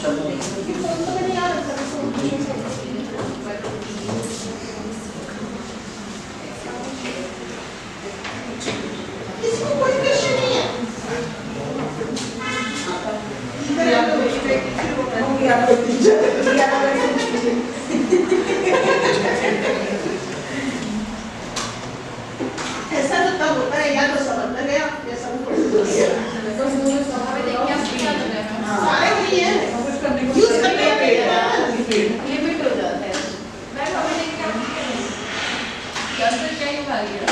Speaker 6: चलो।
Speaker 5: फोन तो मैंने याद रखा था। इसमें कोई क्वेश्चन नहीं है। ऐसा तो तब होता है या तो समझ में गया या समझ सारे वही है यूज करने का
Speaker 3: लिमिट हो जाता है। मैं हमें देख के क्या ही खा लिया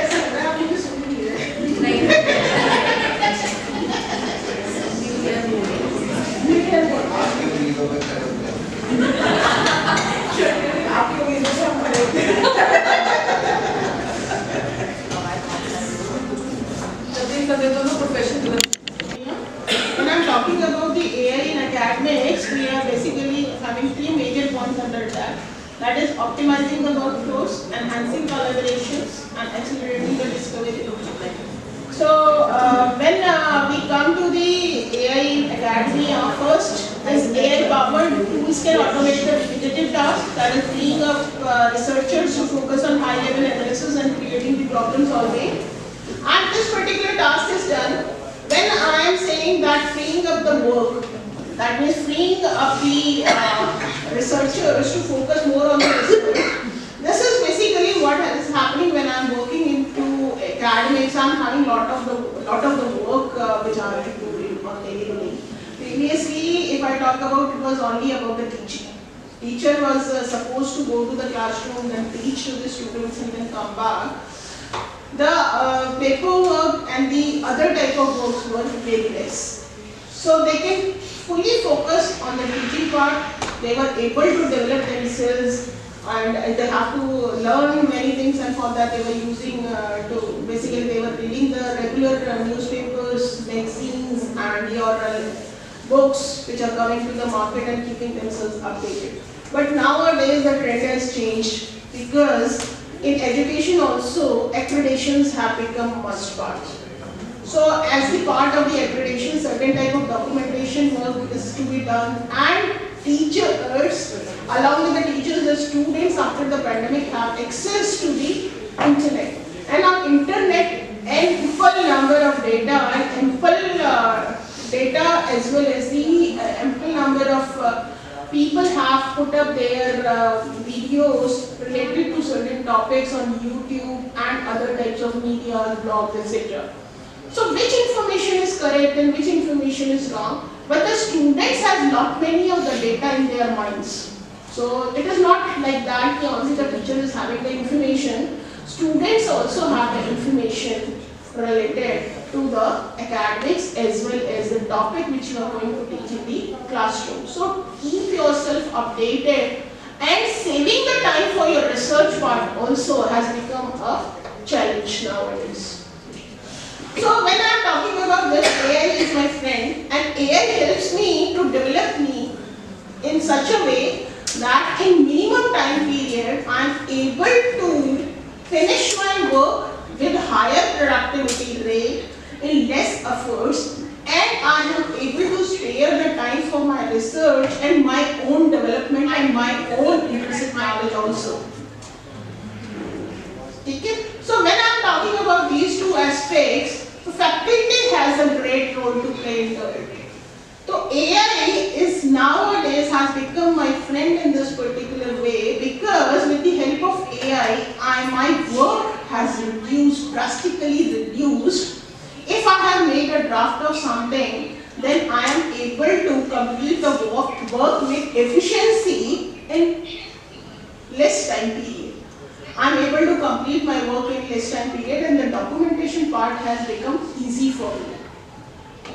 Speaker 5: ऐसा लग रहा है आप मुझे सुन नहीं रहे।
Speaker 3: नहीं
Speaker 5: आपको भी तो सब पड़ेगा। When I'm talking about the AI in academics, we are basically having three major points under that. That is optimizing the workflows, enhancing collaborations, and accelerating the discovery. So when we come to the AI in academia, first is AI-powered tools can automate the repetitive tasks, that is freeing up researchers to focus on high-level analysis and creating the problem solving. And this particular task is done when I am saying that freeing up the work, that means freeing up the researchers to focus more on the research. This is basically what is happening when I am working into academics. I am having lot of the work which I have to do on daily basis. Previously, if I talk about, it was only about the teaching. Teacher was supposed to go to the classroom and teach to the students and then come back. The paperwork and the other type of works were very less. So they can fully focus on the teaching part. They were able to develop themselves and they have to learn many things, and for that they were using basically they were reading the regular newspapers, magazines and your books which are coming to the market and keeping themselves updated. But nowadays the trend has changed, because in education also accreditations have become must part. So as the part of the accreditation, certain type of documentation work is to be done, and teachers, along with the teachers, the students after the pandemic have access to the internet. And on internet, ample number of data and ample data as well as the ample number of people have put up their videos related to certain topics on YouTube and other types of media, blogs, etc. So which information is correct and which information is wrong? But the students have not many of the data in their minds. So it is not like that only the teacher is having the information. Students also have the information related to the academics as well as the topic which you are going to teach in the classroom. So keep yourself updated, and saving the time for your research part also has become a challenge nowadays. So when I am talking about this, AI is my friend, and AI helps me to develop me in such a way that in minimum time period I am able to finish my work with higher productivity rate in less efforts, and I am able to spare the time for my research and my own development and my own intrinsic knowledge also. Okay? So when I am talking about these two aspects, faculty has a great role to play into it. So AI is nowadays has become my friend in this particular way, because with the help of AI, my work has reduced, drastically reduced. If I have made a draft of something, then I am able to complete the work with efficiency in less time period. I am able to complete my work in less time period, and the documentation part has become easy for me.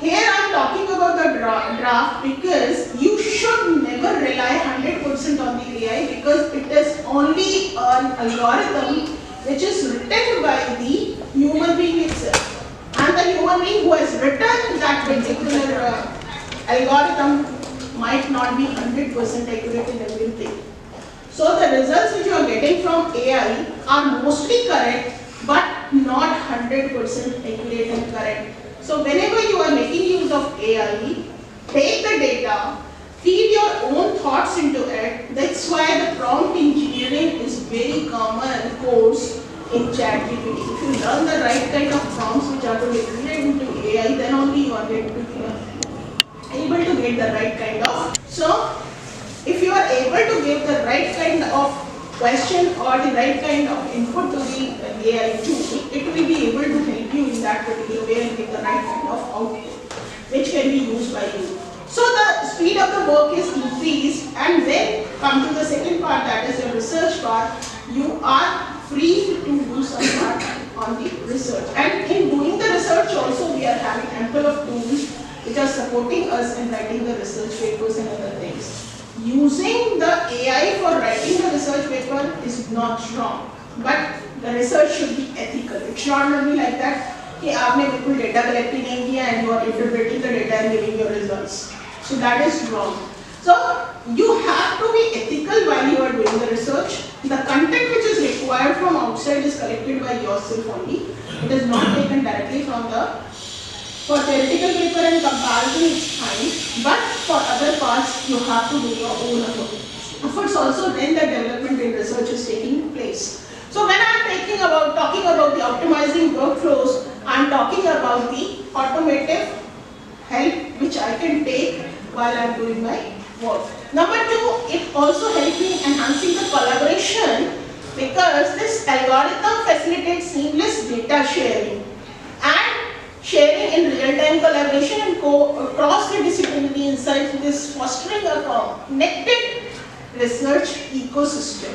Speaker 5: Here I am talking about the draft, because you should never rely 100% on the AI, because it is only an algorithm which is written by the human being itself. And the human being who has written that particular algorithm might not be 100% accurate in everything. So the results which you are getting from AI are mostly correct, but not 100% accurate and correct. So whenever you are making use of AI, take the data, feed your own thoughts into it. That's why the prompt engineering is very common course in ChatGPT. If you learn the right kind of prompts which are to be related to AI, then only you are able to get the right kind of. So if you are able to give the right kind of question or the right kind of input to the AI tool, it will be able to help you in that particular way and get the right kind of output which can be used by you. So the speed of the work is increased, and then come to the second part, that is your research part. You are free to do some part on the research, and in doing the research also we are having ample of tools which are supporting us in writing the research papers and other things. Using the AI for writing the research paper is not wrong, but the research should be ethical. It should not be like that कि आपने बिल्कुल data collecting नहीं किया and you are interpreting the data and giving your results. So that is wrong. So you have to be ethical while you are doing the research. The content which is required from outside is collected by yourself only. It is not taken directly from the. For theoretical paper and comparison it's fine, but for other parts you have to do your own efforts also. Then the development in research is taking place. So when I am talking about the optimizing workflows, I am talking about the automative help which I can take while I am doing my work. Number two, it also helps me enhancing the collaboration, because this algorithm facilitates seamless data sharing and sharing in real-time collaboration and cross-disciplinary insights. This fostering a connected research ecosystem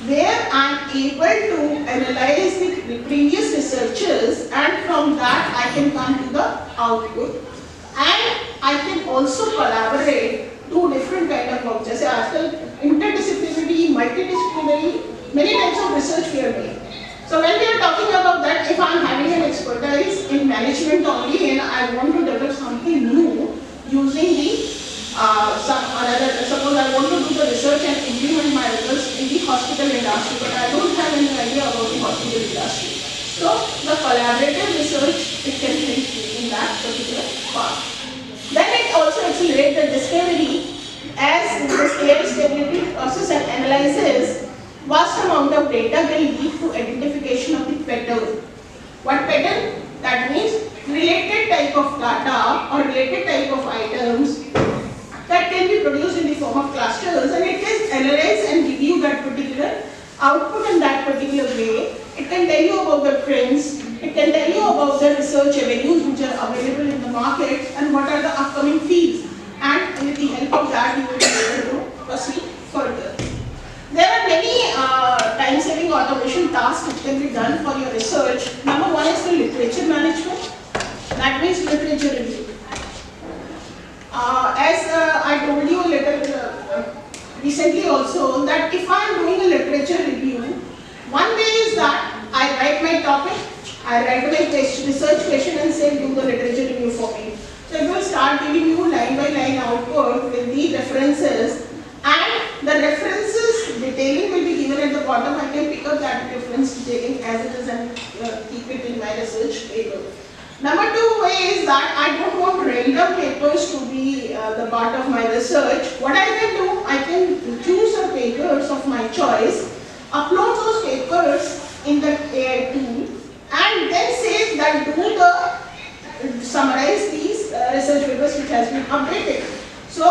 Speaker 5: where I am able to analyze the previous researchers, and from that I can come to the output, and I can also collaborate two different kind of work. जैसे आजकल interdisciplinary, multidisciplinary, many types of research we are doing. So when we are talking about that, if I am having an expertise in management only and I want to develop something new using the suppose I want to do the research and implement my results in the hospital industry, but I don't have any idea about the hospital industry. So the collaborative research, it can help you in that particular part. Then it also accelerates the discovery, as this AI stability process and analyzes vast amount of data will lead to identification of the pattern. What pattern? That means related type of data or related type of items that can be produced in the form of clusters, and it can analyze and give you that particular output in that particular way. It can tell you about the trends, it can tell you about the research avenues which are available in the market and what are the upcoming fields, and with the help of that you will be able to proceed further. There are many time-saving automation tasks which can be done for your research. Number one is the literature management. That means literature review. As I told you a little recently also, that if I am doing a literature review, one way is that I write my topic, I write my research question and say do the literature review for me. So it will start giving you line by line output with the references, and the references detailing will be given at the bottom. I can pick up that reference detailing as it is and keep it in my research paper. Number two way is that I don't want random papers to be the part of my research. What I can do, I can choose the papers of my choice, upload those papers in the AI tool, and then say that do the summarize these research papers which has been updated. So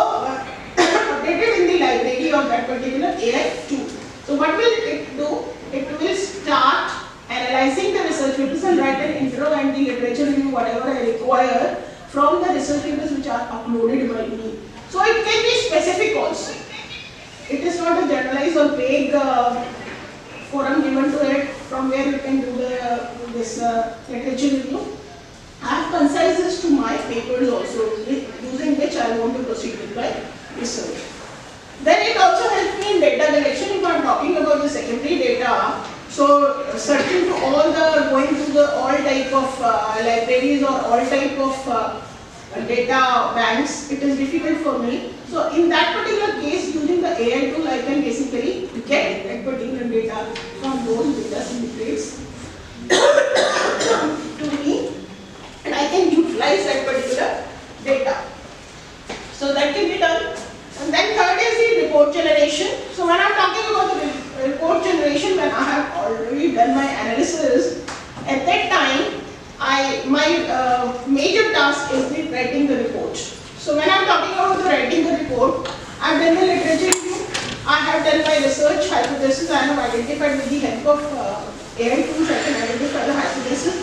Speaker 5: updated in the library of that particular AI tool. So what will it do? It will start analyzing the research papers and write an intro and the literature review, whatever I require from the research papers which are uploaded by me. So it can be specific also. It is not a generalized or vague forum given to it from where you can do this literature review. I have concised this to my papers also, using which I want to proceed with my research. Then it also helps me in data collection if I am talking about the secondary data. So searching to all the, going to the all type of libraries or all type of data banks, it is difficult for me. So in that particular case, using the AI tool, I can basically get that particular data from those data syndicates to me, and I can utilize that particular data. So that can be done. And then third is the report generation. So when I'm talking about the report generation, when I have already done my analysis, at that time, my major task is the writing the report. So when I'm talking about the writing the report, I've done the literature review, I have done my research hypothesis, I have identified with the help of AI tools, I can identify the hypothesis.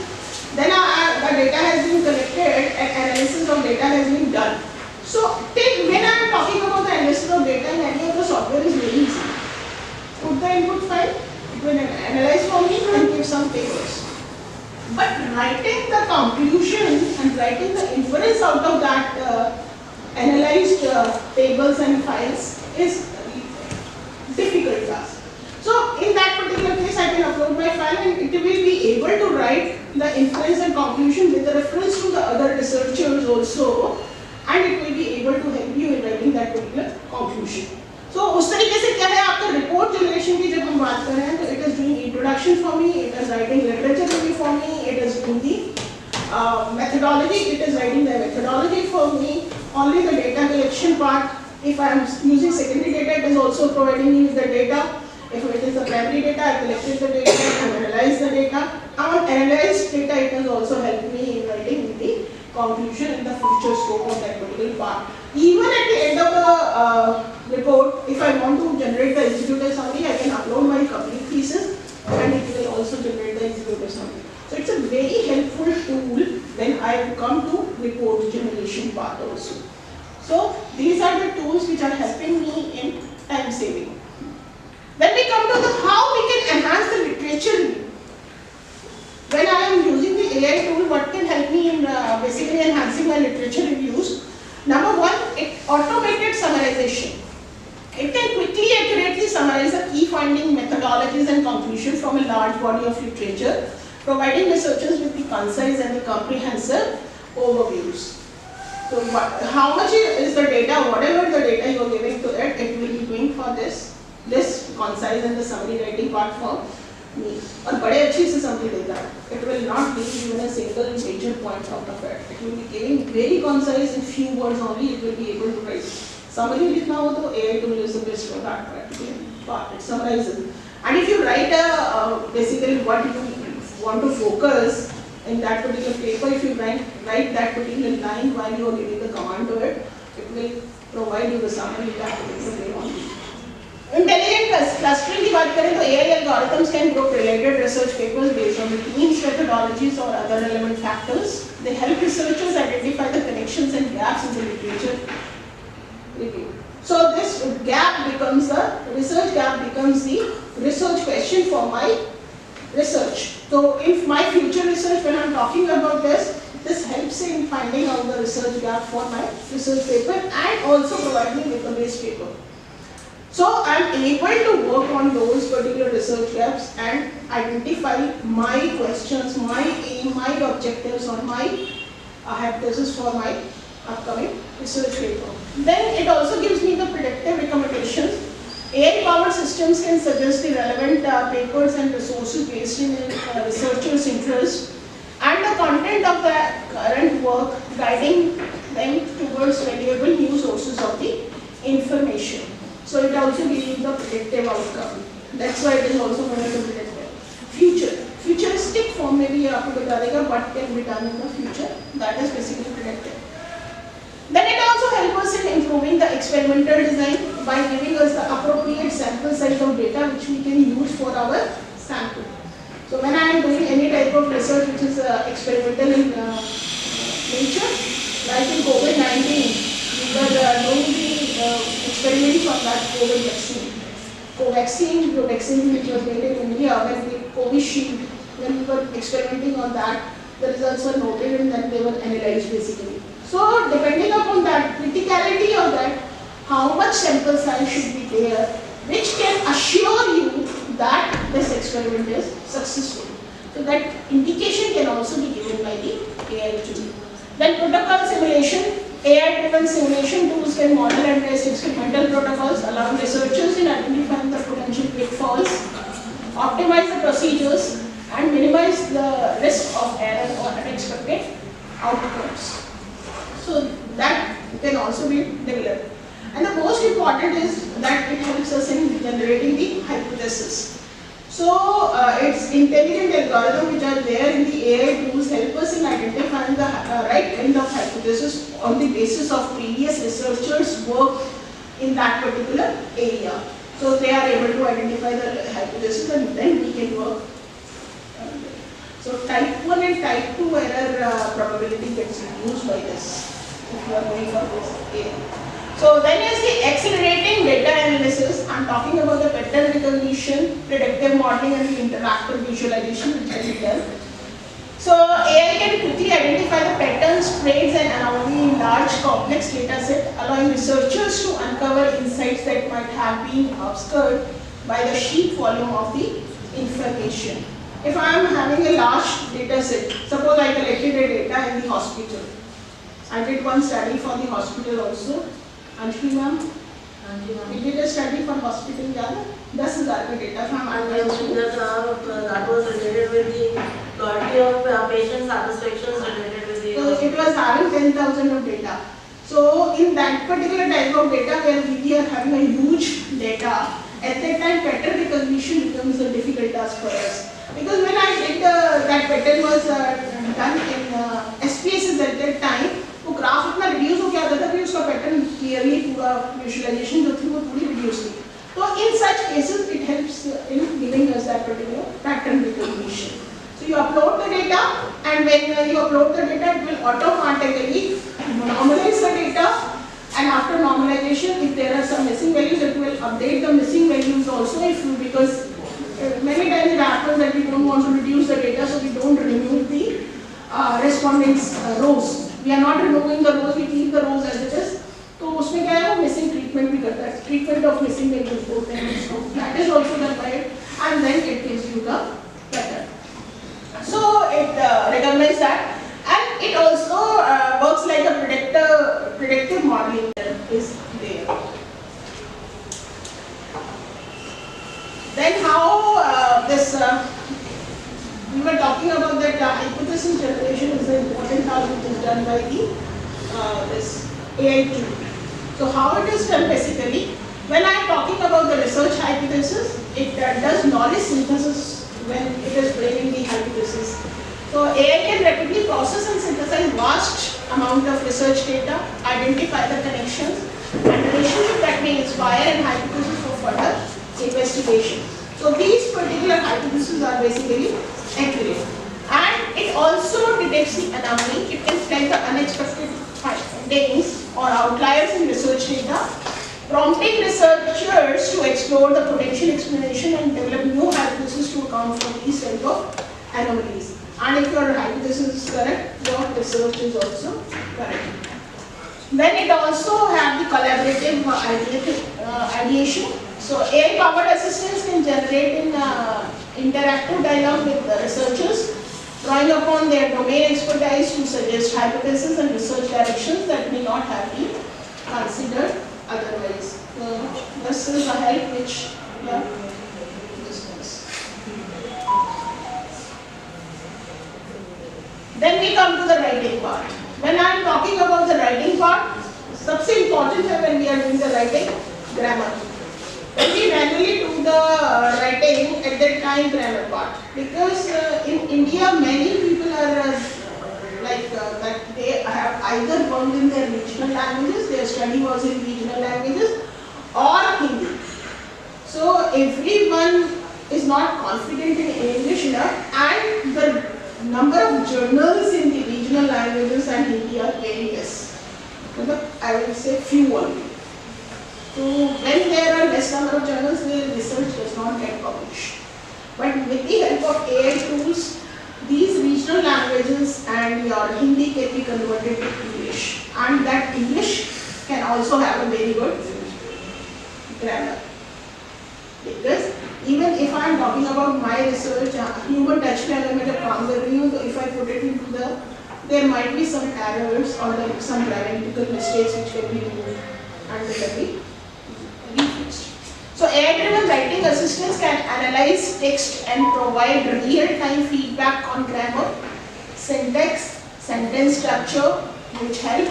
Speaker 5: Then the data has been collected and analysis of data has been done. So when I am talking about the analysis of data in any of the software is very easy. Put the input file, it will analyze for me and give some papers. But writing the conclusion and writing the inference out of that analyzed tables and files is a difficult task. So in that particular case, I can upload my file and it will be able to write the inference and conclusion with a reference to the other researchers also, and it will be able to help you in writing that particular conclusion. So उस तरीके से क्या है आपका report generation की जब हम बात कर रहे हैं तो it is doing introduction for me, it is writing literature review for me, it is doing the methodology, it is writing the methodology for me, only the data collection part. If I am using secondary data, it is also providing me with the data. If it is the primary data, I collected the data, I analyzed the data. On analyzed data, it has also helped me in writing the conclusion and the future scope of that particular part. Even at the end of the report, if I want to generate the executive summary, I can upload my complete thesis and it will also generate the executive summary. So it's a very helpful tool when I come to report generation part also. So these are the tools which are helping me in time saving. Then we come to the how we can enhance the literature review. When I am using the AI tool, what can help me in basically enhancing my literature reviews? Number one, automated summarization. It can quickly, accurately summarize the key finding methodologies and conclusions from a large body of literature, providing researchers with the concise and the comprehensive overviews. So how much is the data, whatever the data you are giving to it, it will be doing for this concise and the summary writing part for me. और बड़े अच्छे से summary देता है. It will not give even a single major point out of it. It will be giving very concise in few words only. It will be able to write. Summary लिखना हो तो AI tool is the best for that part. It summarizes. And if you write basically what you want to focus in that particular paper, if you write that particular line while you are giving the command to it, it will provide you the summary that particular way only. Intelligent clustering की बात करें तो AI algorithms can group related research papers based on the themes, methodologies or other relevant factors. They help researchers identify the connections and gaps in the literature review. So this gap becomes the research gap becomes the research question for my research. So in my future research, when I'm talking about this helps in finding out the research gap for my research paper and also provide me with the base paper. So I am able to work on those particular research gaps and identify my questions, my aim, my objectives or my hypothesis for my upcoming research paper. Then it also gives me the predictive recommendations. AI-powered systems can suggest the relevant papers and resources based in researchers' interest and the content of the current work, guiding them towards valuable new sources of the information. So it also gives you the predictive outcome. That's why it is also known as a predictive. Futuristic form में भी आपको बता देगा what can be done in the future. That is basically predictive. Then it also helps us in
Speaker 7: improving the experimental design by giving us the appropriate sample size of data which we can use for our sample. So when I am doing any type of research which is experimental in nature, like in COVID-19, we were doing the experiments on that COVID vaccine. Covaxin, the vaccine which was made in India, when we Covishield, when we were experimenting on that, the results were noted and then they were analyzed basically. So depending upon that criticality of that, how much sample size should be there, which can assure you that this experiment is successful. So that indication can also be given by the AI tool. Then protocol simulation. AI-driven simulation tools can model and test experimental protocols, allowing researchers in identifying the potential pitfalls, optimize the procedures, and minimize the risk of error or unexpected outcomes. So that can also be developed. And the most important is that it helps us in generating the hypothesis. So it's intelligent algorithms which are there in the AI tools help us in identifying the right kind of hypothesis on the basis of previous researchers' work in that particular area. So they are able to identify the hypothesis and then we can work. So type 1 and type 2 error probability gets reduced by this if you are going for this AI. So then is the accelerating data analysis. I am talking about the pattern recognition, predictive modeling and the interactive visualization which can be done. So AI can quickly identify the patterns, traits and anomalies in large complex data set, allowing researchers to uncover insights that might have been obscured by the sheer volume of the information. If I am having a large data set, suppose I collected a data in the hospital. I did one study for the hospital also. Anjali ma'am, we did a study for hospital, yeah, 10,000 का data from
Speaker 8: that was related with the quality of patient satisfaction related with the.
Speaker 7: So it was having 10,000 of data. So in that particular type of data where we are having a huge data, at that time pattern recognition becomes a difficult task for us. Because when I did that pattern was done in SPSS at that time, वो graph इतना reduce हो गया था कि उसका pattern clearly पूरा visualisation जो थी वो पूरी रिड्यूस थी. तो in such cases it helps in giving us that particular pattern recognition. So you upload the data and when you upload the data it will automatically normalize the data, and after normalization if there are some missing values it will update the missing values also, if you, because many times it happens that we don't want to reduce the data so we don't remove the respondents rows. We are not removing the rows, we keep the rows as it is. तो उसमें क्या है वो missing treatment भी करता है, treatment of missing values बोलते हैं उसको. That is also done by it, and then it gives you the pattern. So it recognizes that, and it also works like a predictive modeling is there. Then how this we were talking about that hypothesis generation is the important task which is done by the this AI tool. So how it is done basically? When I am talking about the research hypothesis, it does knowledge synthesis when it is framing the hypothesis. So AI can rapidly process and synthesize vast amount of research data, identify the connections and relationship that may inspire and hypothesis for further investigation. So these particular hypotheses are basically accurate, and it also detects the anomaly. It can flag the unexpected findings or outliers in research data, prompting researchers to explore the potential explanation and develop new hypotheses to account for these type of anomalies. And if your hypothesis is correct, your research is also correct. Then it also have the collaborative ideation. So AI-powered assistants can generate in interactive dialogue with the researchers, drawing upon their domain expertise to suggest hypotheses and research directions that may not have been considered otherwise. This is a help which discuss. Then we come to the writing part. When I am talking about the writing part, सबसे important है when we are doing the writing, grammar. We manually do the writing at that time grammar part, because in India many people are like that they have either worked in their regional languages, their study was in regional languages, or Hindi. So everyone is not confident in English enough, and the number of journals in the regional languages and Hindi are very less. I will say few only. So when there are less number of journals, the research does not get published. But with the help of AI tools, these regional languages and your Hindi can be converted to English, and that English can also have a very good grammar. Because even if I am talking about my research, human touch element of conserving, if I put it into there might be some errors or some grammatical mistakes which can be removed and they can be refixed. So AI-driven writing assistants can analyze text and provide real-time feedback on grammar, syntax, sentence structure, which help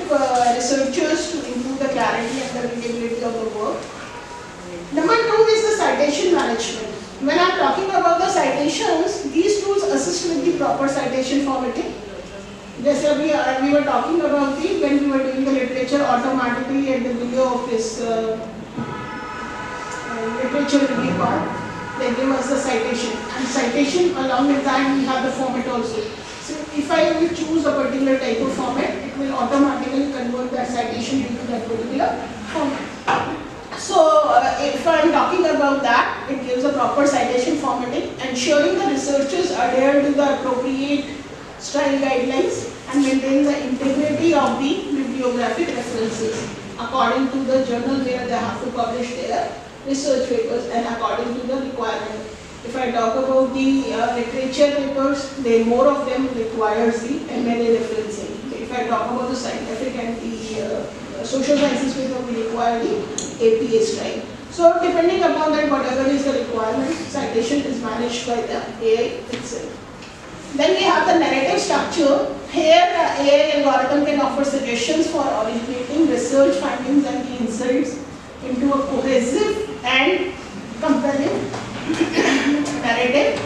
Speaker 7: researchers to improve the clarity and the readability of the work. Number 2 is the citation management. When I am talking about the citations, these tools assist with the proper citation formatting. Just we were talking about when we were doing the literature automatically at the video of this literature review part, they give us the citation. And citation along with that we have the format also. So if I will choose a particular type of format, it will automatically convert that citation into that particular format. So if I am talking about that, it gives a proper citation formatting, ensuring the researchers adhere to the appropriate style guidelines and maintain the integrity of the bibliographic references according to the journal where they have to publish their research papers and according to the requirement. If I talk about the literature papers, then more of them requires the MLA referencing. If I talk about the scientific and the social sciences paper, we require the APA style. So depending upon that, whatever is the requirement, citation is managed by the AI itself. Then we have the narrative structure. Here the AI algorithm can offer suggestions for originating research findings and the insights into a cohesive and compelling narrative,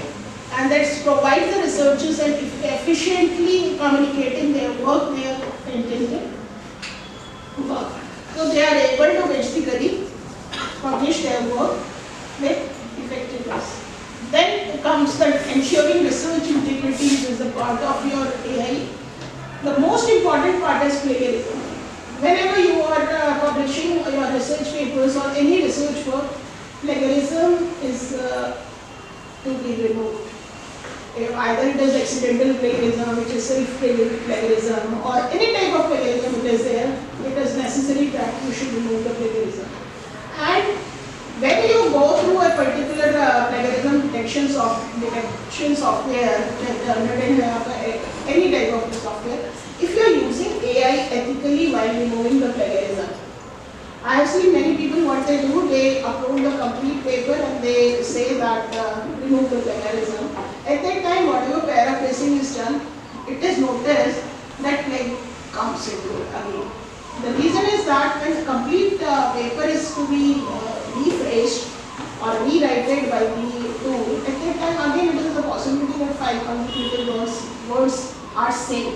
Speaker 7: and that provides the researchers and efficiently communicating their work, their intended work. So they are able to basically publish their work with effectiveness. Then comes the ensuring research integrity is a part of your AI. The most important part is plagiarism. Whenever you are publishing your research papers or any research work, plagiarism is to be removed. Either it is accidental plagiarism, which is self-plagiarism, or any type of plagiarism it is there, it is necessary that you should remove the plagiarism. And when you go through a particular plagiarism detection software, any type of software, if you are using AI ethically while removing the plagiarism, I have seen many people, what they do, they upload the complete paper and they say that remove the plagiarism. At that time, whatever paraphrasing is done, it is noticed that plagiarism comes into it again. The reason is that when the complete paper is to be rephrased or rewritten by the tool, at that time again it is a possibility that 5 consecutive words are same.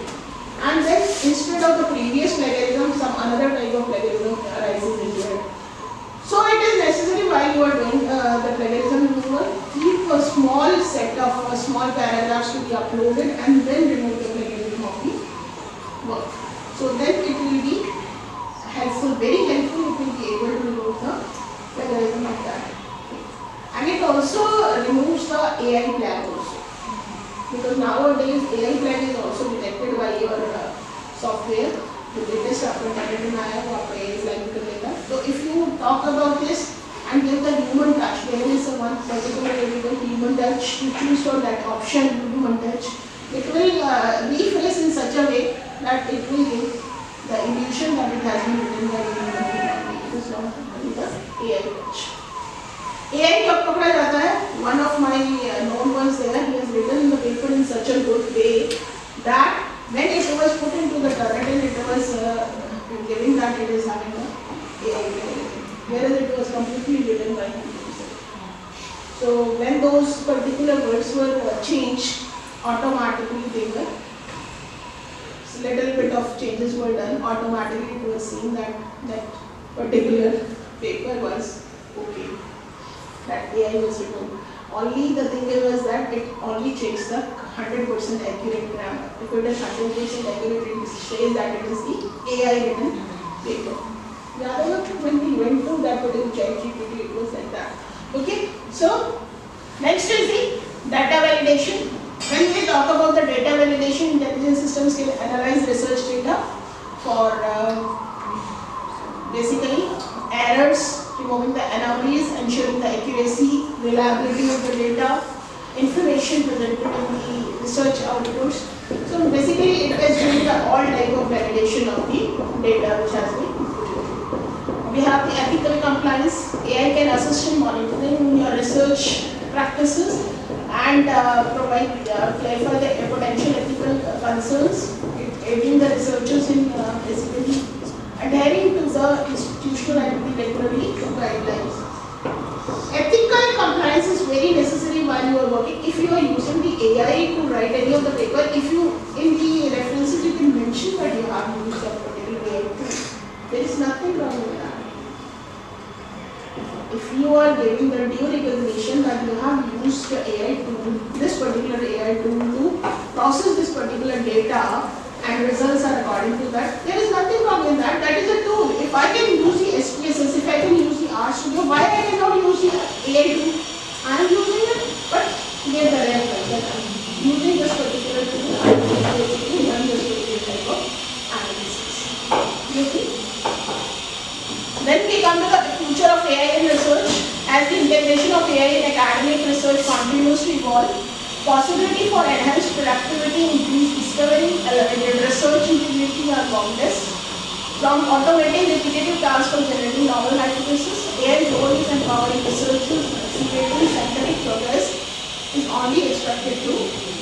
Speaker 7: And then instead of the previous plagiarism, some another type of plagiarism arises into it. So it is necessary while you are doing the plagiarism removal, keep a small set of small paragraphs to be uploaded and then remove the plagiarism of the work. So then it will be helpful, very helpful, it will be able to remove the plagiarism of that. And it also removes the AI flag also. Because nowadays AI flag is also detected by your software. The latest update in AI flag कर लेता. So if you talk about this and give the human touch, there is one particular variable human touch, you choose for that option human touch. It will rephrase in such a way that it will give the illusion that it has been written by the human being. It is not the AI touch. AI कब पकड़ा जाता है? One of my known ones there, he has written the paper in such a good way that when it was put into the turret, it was giving that it is having a AI capability, whereas it was completely written by him. So when those particular words were changed, automatically they were little bit of changes were done, automatically it was seen that that particular paper was okay. That AI was removed. Only the thing was that it only checks the 100% accurate grammar. If it is 100% accurate, it says that it is the AI written paper. The other one, when we went through that particular ChatGPT, it was like that. Okay, so next is the data validation. When we talk about the data validation, intelligent systems can analyze research data for basically errors, removing the anomalies, ensuring the accuracy, reliability of the data, information presented in the research outputs. So basically it is doing the all type of validation of the data which has been put. We have the ethical compliance. AI can assist in monitoring your research practices and provide clarify the potential ethical concerns, aiding the researchers in basically adhering to the institutional and regulatory guidelines. Ethical compliance is very necessary while you are working. If you are using the AI to write any of the paper, if you in the references you can mention that you have used a particular AI tool. There is nothing wrong with that. If you are giving the due recognition that you have used the AI tool, this particular AI tool to process this particular data and results are according to that, there is nothing wrong in that. That is a tool. If I can use the SPSS, if I can use the RStudio, why I cannot use the AI tool? I am using it, but give the reference that I am using this particular tool and basically run this particular type of analysis. You see? Then we come to the future of AI in research. As the integration of AI in academic research continues to evolve, possibility for enhanced productivity, increased discovery, elevated research integrity are boundless. From automating repetitive tasks to generating novel hypotheses, AI's role is empowering researchers, accelerating scientific progress is only expected to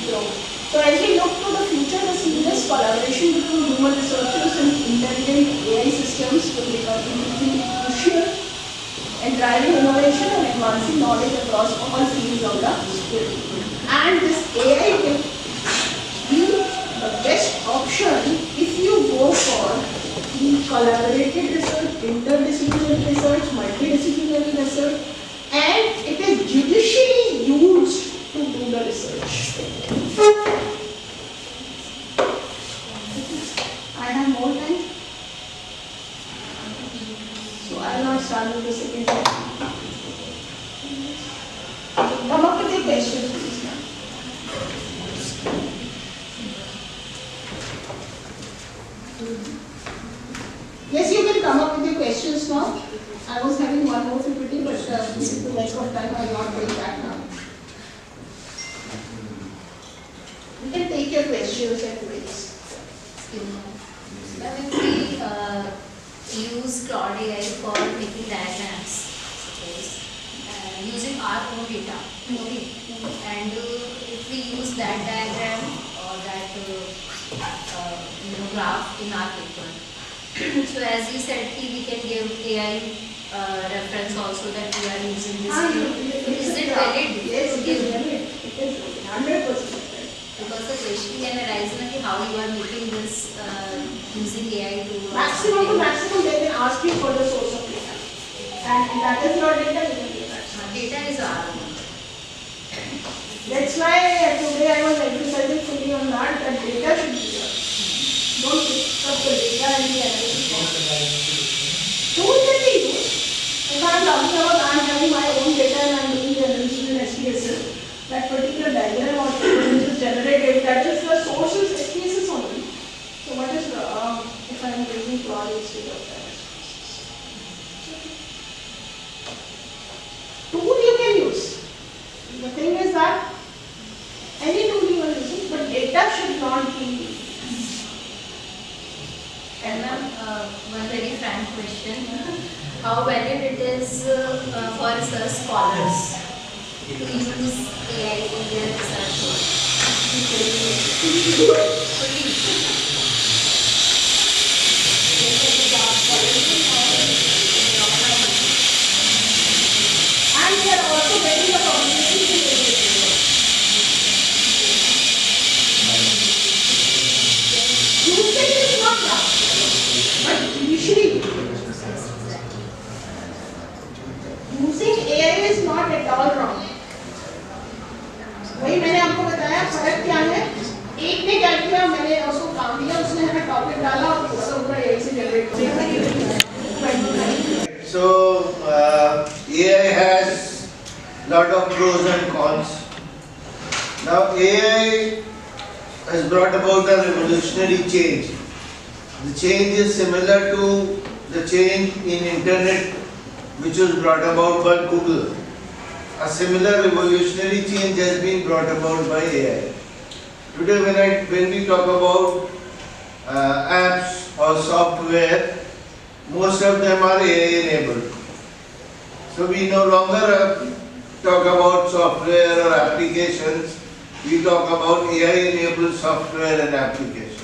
Speaker 7: grow. So as we look to the future, the seamless collaboration between human researchers and intelligent AI systems will become increasingly crucial in driving innovation and advancing knowledge across all fields of the field. And this AI will be the best option if you go for the collaborative research, interdisciplinary research, multidisciplinary research, and it is judicially used to do the research. I have more time, so I will not start with the second one. Come up with your questions, please. Yes, you can come up with your questions now. I was having one more PPT, but due to the lack of time, I will not bring that now. You can take your questions and ways.
Speaker 1: Now, if we use Claude AI for making diagrams, suppose, using our own data, okay, and if we use that diagram or that graph in our paper. So as you said, we can give AI reference also that we are using this here. Is it valid?
Speaker 7: Yes, it is valid. It is 100%.
Speaker 1: Because the question can arise like how you are making this using AI to
Speaker 7: Maximum to maximum, they can ask you for the source of data. And if that is your data, you can give that.
Speaker 1: Data is our own.
Speaker 7: That's why today I was emphasizing fully on that data should be yours. Don't pick up the data and the analysis. Tool can be used. If I am talking about I am having my own data and I am doing the analysis in SPSS, that particular diagram or which is generated, that is the source is SPSS only. So what is if I am using Claude instead of that? Tool you can use. The thing is that any tool you are using, but data should not be.
Speaker 1: And one very frank question, how valid it is for research scholars to use AI in their research
Speaker 7: And we are also getting the publication use
Speaker 9: So, AI has lot of pros and cons. Now, AI has brought about a revolutionary change. The change is similar to the change in internet which was brought about by Google. A similar revolutionary change has been brought about by AI. Today when we talk about apps or software, most of them are AI enabled. So we no longer talk about software or applications, we talk about AI enabled software and applications.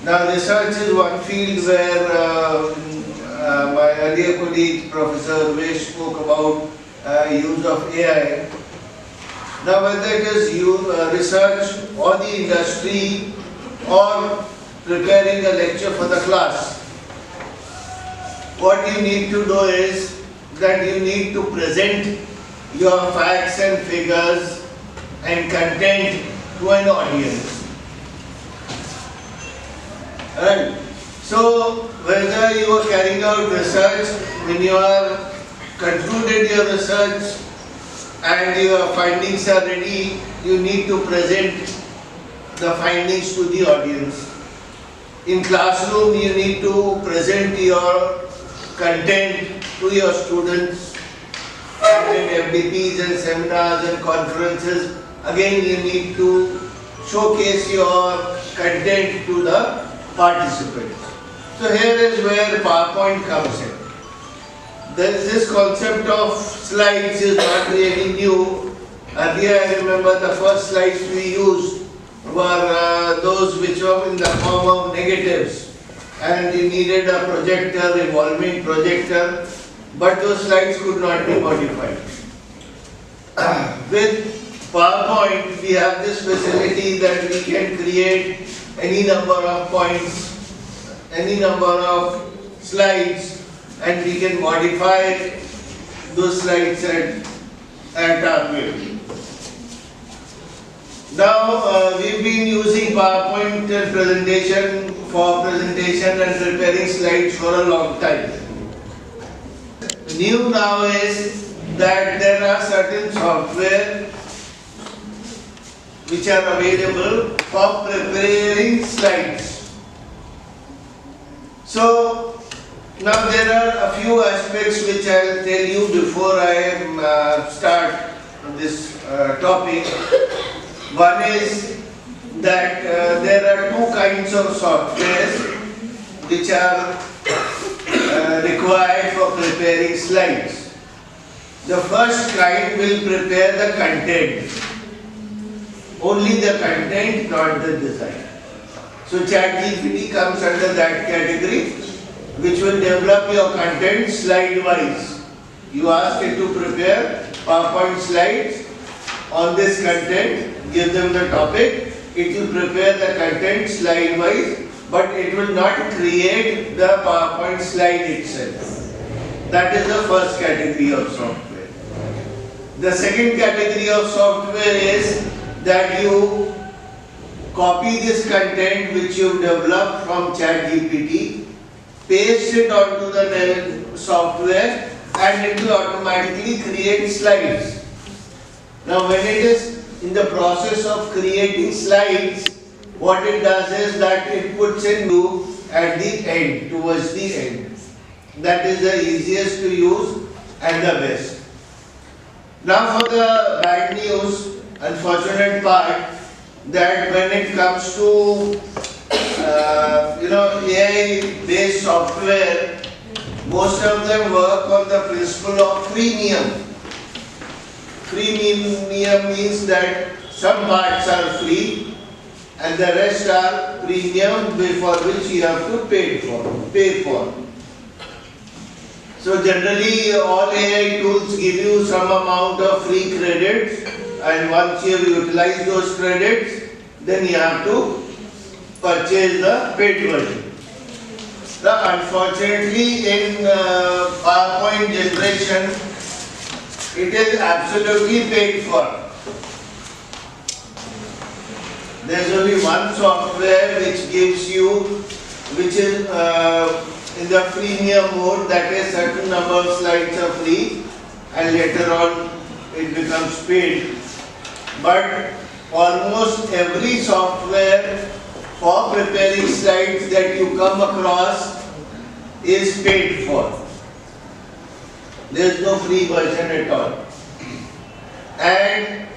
Speaker 9: Now research is one field where my earlier colleague Professor Urvesh spoke about use of AI. Now whether it is research or the industry or preparing a lecture for the class, what you need to do is that you need to present your facts and figures and content to an audience. Right. So whether you are carrying out research, when you are concluded your research and your findings are ready, you need to present the findings to the audience. In classroom, you need to present your content to your students, and in FDPs and seminars and conferences, again you need to showcase your content to the participants. So here is where PowerPoint comes in. This concept of slides is not really new. Earlier I remember the first slides we used were those which were in the form of negatives, and you needed a projector, revolving projector, but those slides could not be modified. With PowerPoint, we have this facility that we can create any number of points, any number of slides, and we can modify those slides at our will. Now, we've been using PowerPoint presentation for presentation and preparing slides for a long time. New now is that there are certain software which are available for preparing slides. So, now there are a few aspects which I will tell you before I start this topic. One is that there are two kinds of softwares which are required for preparing slides. The first kind will prepare the content, only the content, not the design. So ChatGPT comes under that category, which will develop your content slide wise. You ask it to prepare PowerPoint slides on this content, give them the topic, it will prepare the content slide wise, but it will not create the PowerPoint slide itself. That is the first category of software. The second category of software is that you copy this content which you developed from ChatGPT, paste it onto the software, and it will automatically create slides. Now when it is in the process of creating slides, what it does is that it puts in you at the end, towards the end. That is the easiest to use and the best. Now for the bad news, unfortunate part, that when it comes to AI based software, most of them work on the principle of freemium. Freemium means that some parts are free and the rest are premium, for which you have to pay for. So generally all AI tools give you some amount of free credits, and once you have utilized those credits, then you have to purchase the paid version. Now unfortunately in PowerPoint generation, it is absolutely paid for. There is only one software which gives you which is in the freemium mode, that is certain number of slides are free and later on it becomes paid. But almost every software for preparing slides that you come across is paid for. There is no free version at all. And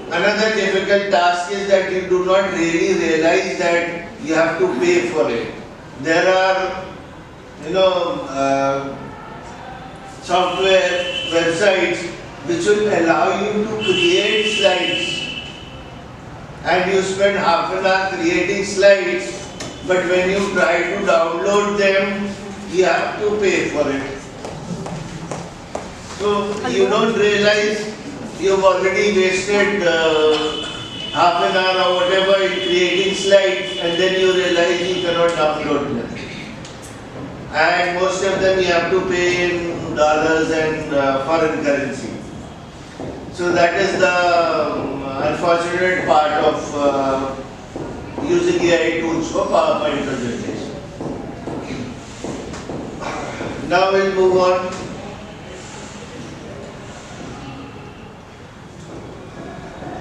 Speaker 9: another difficult task is that you do not really realize that you have to pay for it. There are, software websites which will allow you to create slides, and you spend half an hour creating slides, but when you try to download them, you have to pay for it. So you don't realize you've already wasted half an hour or whatever in creating slides, and then you realize you cannot download them. And most of them you have to pay in dollars and foreign currency. So that is the unfortunate part of using AI tools for PowerPoint presentation. Now we'll move on.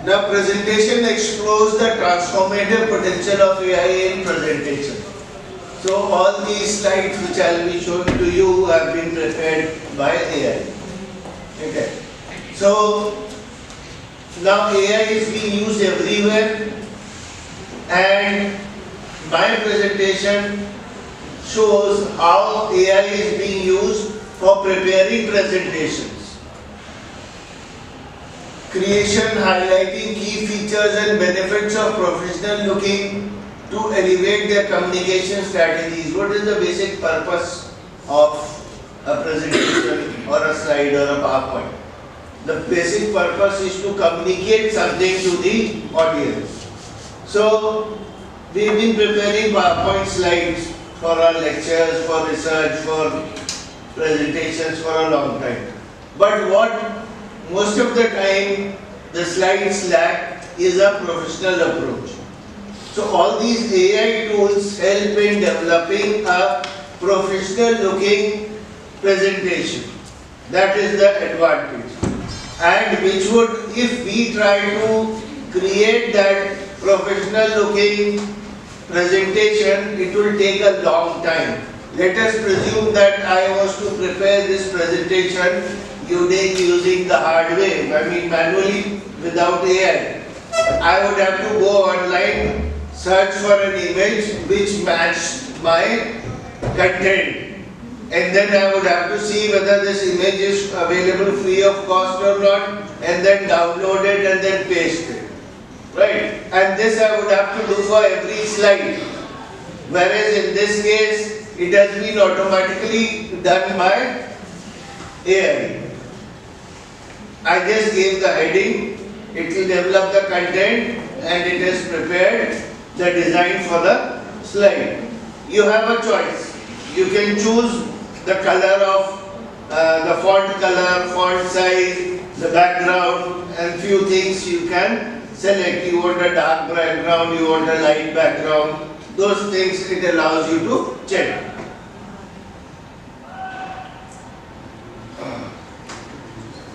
Speaker 9: Now presentation explores the transformative potential of AI in presentation. So all these slides which I will be showing to you have been prepared by AI. Okay. So now AI is being used everywhere, and my presentation shows how AI is being used for preparing presentations. Creation highlighting key features and benefits of professional looking to elevate their communication strategies. What is the basic purpose of a presentation or a slide or a PowerPoint? The basic purpose is to communicate something to the audience. So we've been preparing PowerPoint slides for our lectures, for research, for presentations for a long time. But what most of the time the slides lack is a professional approach. So all these AI tools help in developing a professional looking presentation. That is the advantage. And which would, if we try to create that professional looking presentation, it will take a long time. Let us presume that I was to prepare this presentation using the hard way, manually, without AI. I would have to go online, search for an image which matched my content, and then I would have to see whether this image is available free of cost or not, and then download it and then paste it, right? And this I would have to do for every slide, whereas in this case it has been automatically done by AI. I just gave the heading, it will develop the content, and it has prepared the design for the slide. You have a choice. You can choose the color of the font color, font size, the background, and few things you can select. You want a dark background, you want a light background. Those things it allows you to check.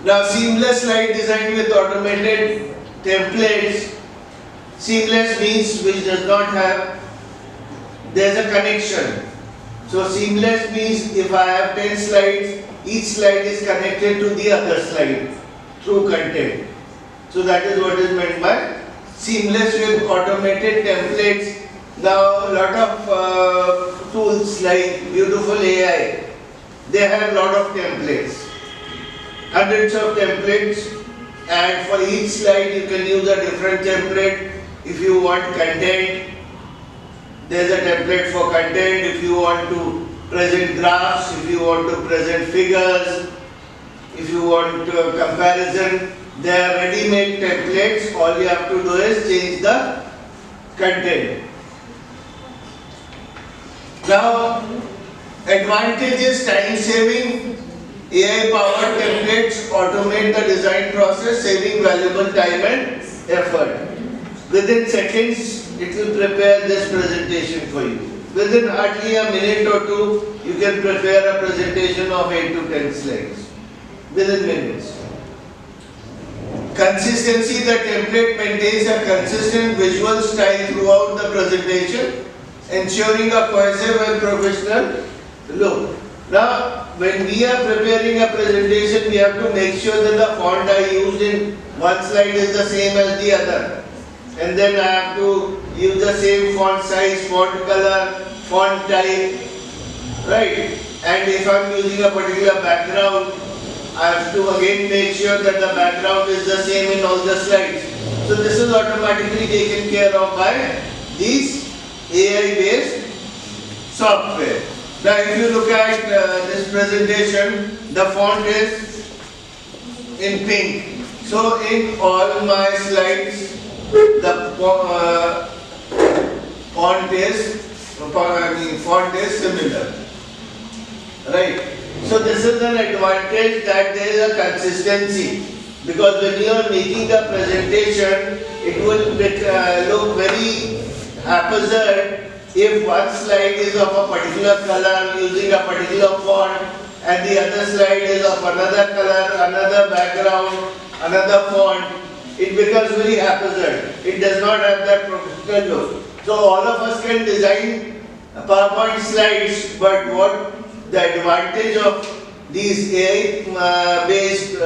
Speaker 9: Now seamless slide design with automated templates. Seamless means which does not have, there is a connection. So seamless means if I have 10 slides, each slide is connected to the other slide through content. So that is what is meant by seamless with automated templates. Now a lot of tools like Beautiful AI, they have a lot of templates. Hundreds of templates, and for each slide you can use a different template. If you want content, there is a template for content. If you want to present graphs, if you want to present figures, if you want comparison, there are ready-made templates. All you have to do is change the content. Now, advantage is time saving. AI-powered templates automate the design process, saving valuable time and effort. Within seconds, it will prepare this presentation for you. within hardly a minute or two, you can prepare a presentation of 8 to 10 slides. Within minutes. Consistency, the template maintains a consistent visual style throughout the presentation, ensuring a cohesive and professional look. Now, when we are preparing a presentation, we have to make sure that the font I used in one slide is the same as the other. And then I have to use the same font size, font color, font type, right? And if I am using a particular background, I have to again make sure that the background is the same in all the slides. So this is automatically taken care of by these AI-based software. Now if you look at this presentation, the font is in pink. So in all my slides, the font is similar, right? So this is an advantage that there is a consistency, because when you are making a presentation, it will look very haphazard if one slide is of a particular color using a particular font and the other slide is of another color, another background, another font. It becomes very haphazard. It does not have that professional look. So all of us can design PowerPoint slides, but what the advantage of these AI-based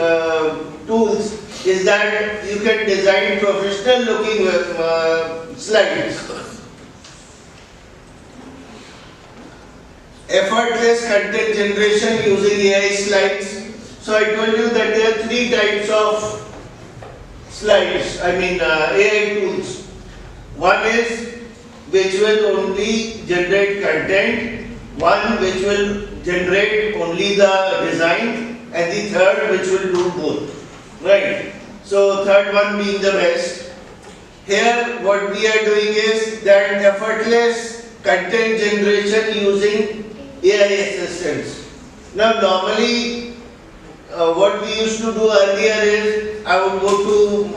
Speaker 9: tools is that you can design professional looking slides. Effortless content generation using AI slides. So I told you that there are 3 types of slides, AI tools. One is which will only generate content, one which will generate only the design, and the third which will do both, right? So third one being the best. Here what we are doing is that effortless content generation using AI assistants. Now normally what we used to do earlier is I would go to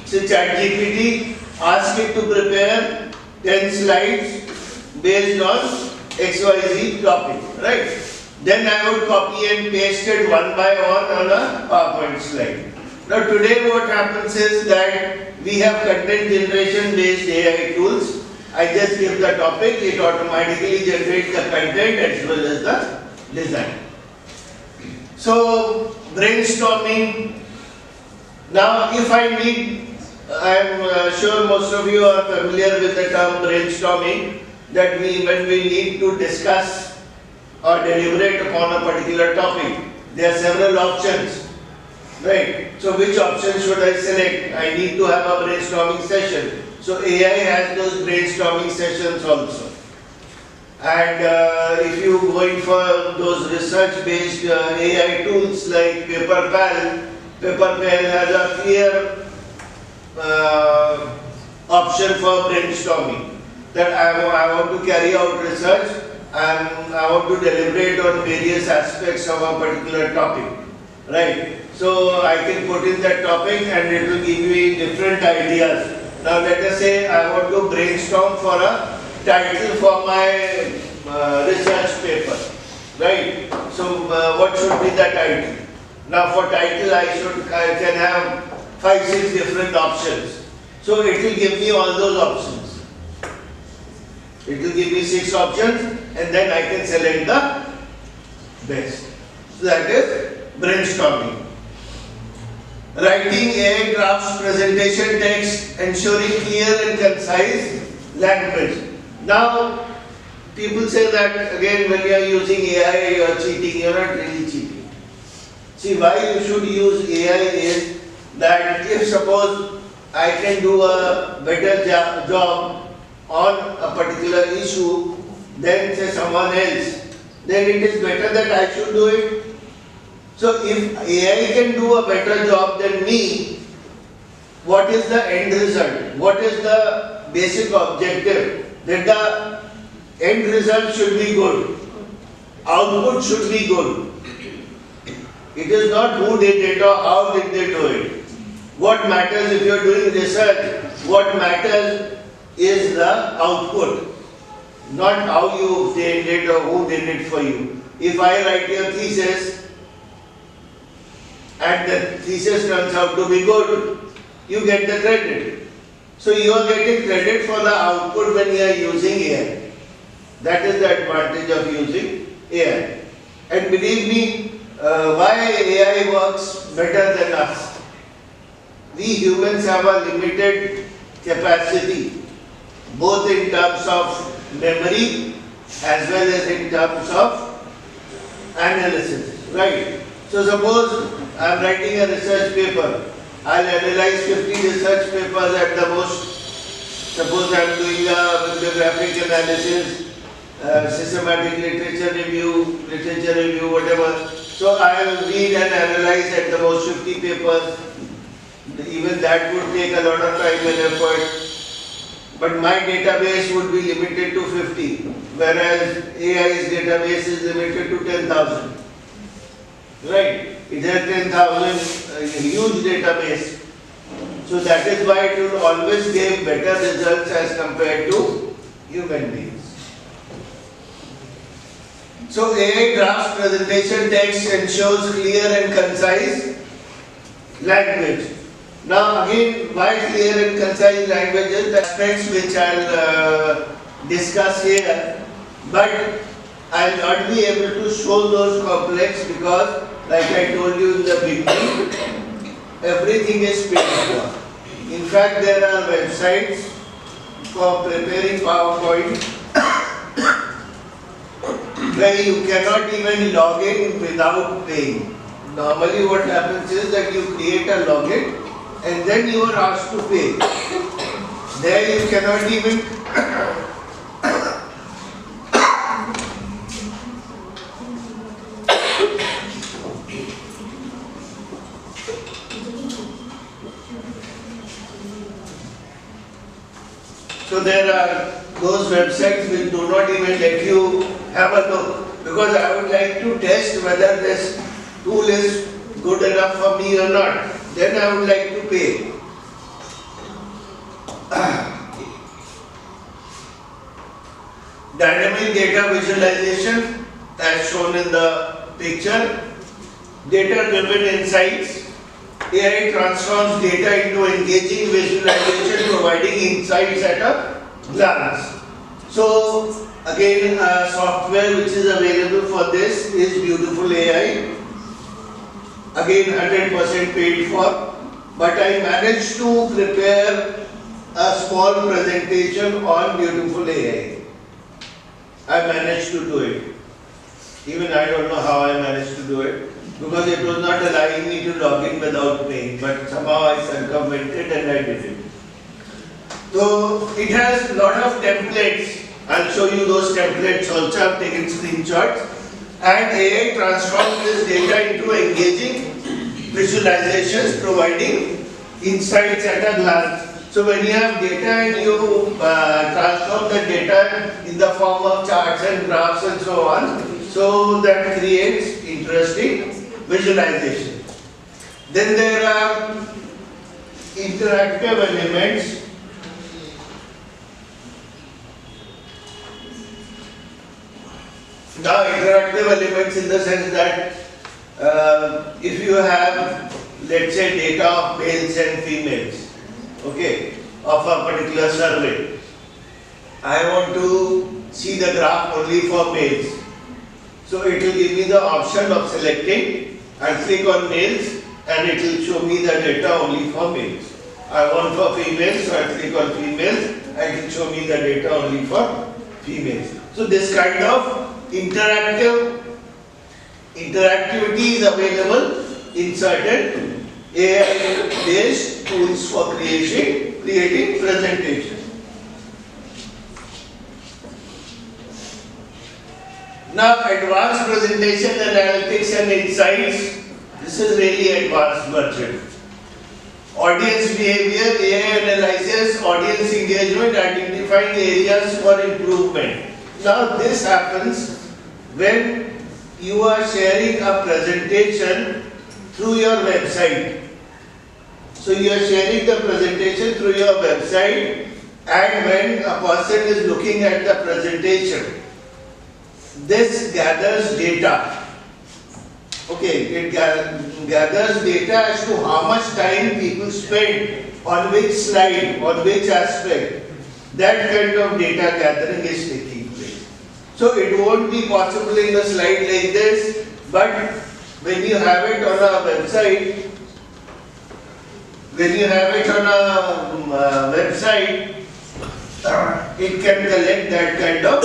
Speaker 9: say ChatGPT, ask it to prepare 10 slides based on XYZ topic, right? Then I would copy and paste it one by one on a PowerPoint slide. Now today what happens is that we have content generation based AI tools. I just give the topic, it automatically generates the content as well as the design. So brainstorming. Now if I need, I am sure most of you are familiar with the term brainstorming, that when we need to discuss or deliberate upon a particular topic, there are several options, right? So which option should I select? I need to have a brainstorming session. So AI has those brainstorming sessions also. And if you go in for those research-based AI tools like PaperPal has a clear option for brainstorming. That I want to carry out research and I want to deliberate on various aspects of a particular topic, right? So I can put in that topic and it will give me different ideas. Now let us say I want to brainstorm for a title for my research paper, right? So what should be the title? Now for title I can have 5-6 different options. So it will give me all those options. It will give me 6 options and then I can select the best. So that is brainstorming. Writing AI drafts presentation text, ensuring clear and concise language. Now, people say that again when you are using AI you are cheating. You are not really cheating. See, why you should use AI is that if suppose I can do a better job on a particular issue than say someone else, then it is better that I should do it. So if AI can do a better job than me, what is the end result? What is the basic objective? That the end result should be good. Output should be good. It is not who did it or how did they do it. What matters if you are doing research, what matters is the output. not how you obtained it or who did it for you. If I write your thesis and the thesis turns out to be good, you get the credit. So you are getting credit for the output when you are using AI. That is the advantage of using AI. And believe me, why AI works better than us? We humans have a limited capacity, both in terms of memory as well as in terms of analysis, right? So suppose I am writing a research paper. I'll analyze 50 research papers at the most. Suppose I am doing a bibliographic analysis, systematic literature review, whatever. So I will read and analyze at the most 50 papers. Even that would take a lot of time and effort. But my database would be limited to 50, whereas AI's database is limited to 10,000. Right? It has 10,000, a huge database. So that is why it will always give better results as compared to human beings. So AI drafts presentation text ensures clear and concise language. Now again, why clear and concise languages? The aspects which I'll discuss here, but I'll not be able to show those complex because, like I told you in the beginning, everything is paid for. In fact, there are websites for preparing PowerPoint where you cannot even log in without paying. Normally what happens is that you create a login and then you are asked to pay. There you cannot even so there are those websites which do not even let you have a look, because I would like to test whether this tool is good enough for me or not. Then I would like to pay. Dynamic data visualization as shown in the picture. Data-driven insights. AI transforms data into engaging visualization, providing insights at a glance. So again, software which is available for this is Beautiful AI. Again, 100% paid for. But I managed to prepare a small presentation on Beautiful AI. I managed to do it. Even I don't know how I managed to do it, because it was not allowing me to log in without paying, but somehow I circumvented and I did it. So it has a lot of templates. I'll show you those templates also. I've taken screenshots. And AI transforms this data into engaging visualizations, providing insights at a glance. So when you have data and you transform the data in the form of charts and graphs and so on, so that creates interesting visualization. Then there are interactive elements. Now interactive elements in the sense that if you have, let's say, data of males and females, okay, of a particular survey, I want to see the graph only for males. So it will give me the option of selecting. I'll click on males and it will show me the data only for males. I want for females, so I click on females and it will show me the data only for females. So this kind of interactivity is available in certain AI-based tools for creating presentations. Now, advanced presentation analytics and insights. This is really advanced version. Audience behavior, AI analyzes audience engagement, identifying areas for improvement. Now, this happens when you are sharing a presentation through your website. So you are sharing the presentation through your website And when a person is looking at the presentation, this gathers data. Okay, it gathers data as to how much time people spend on which slide, on which aspect. That kind of data gathering is taking place. So it won't be possible in a slide like this, but when you have it on a website, it can collect that kind of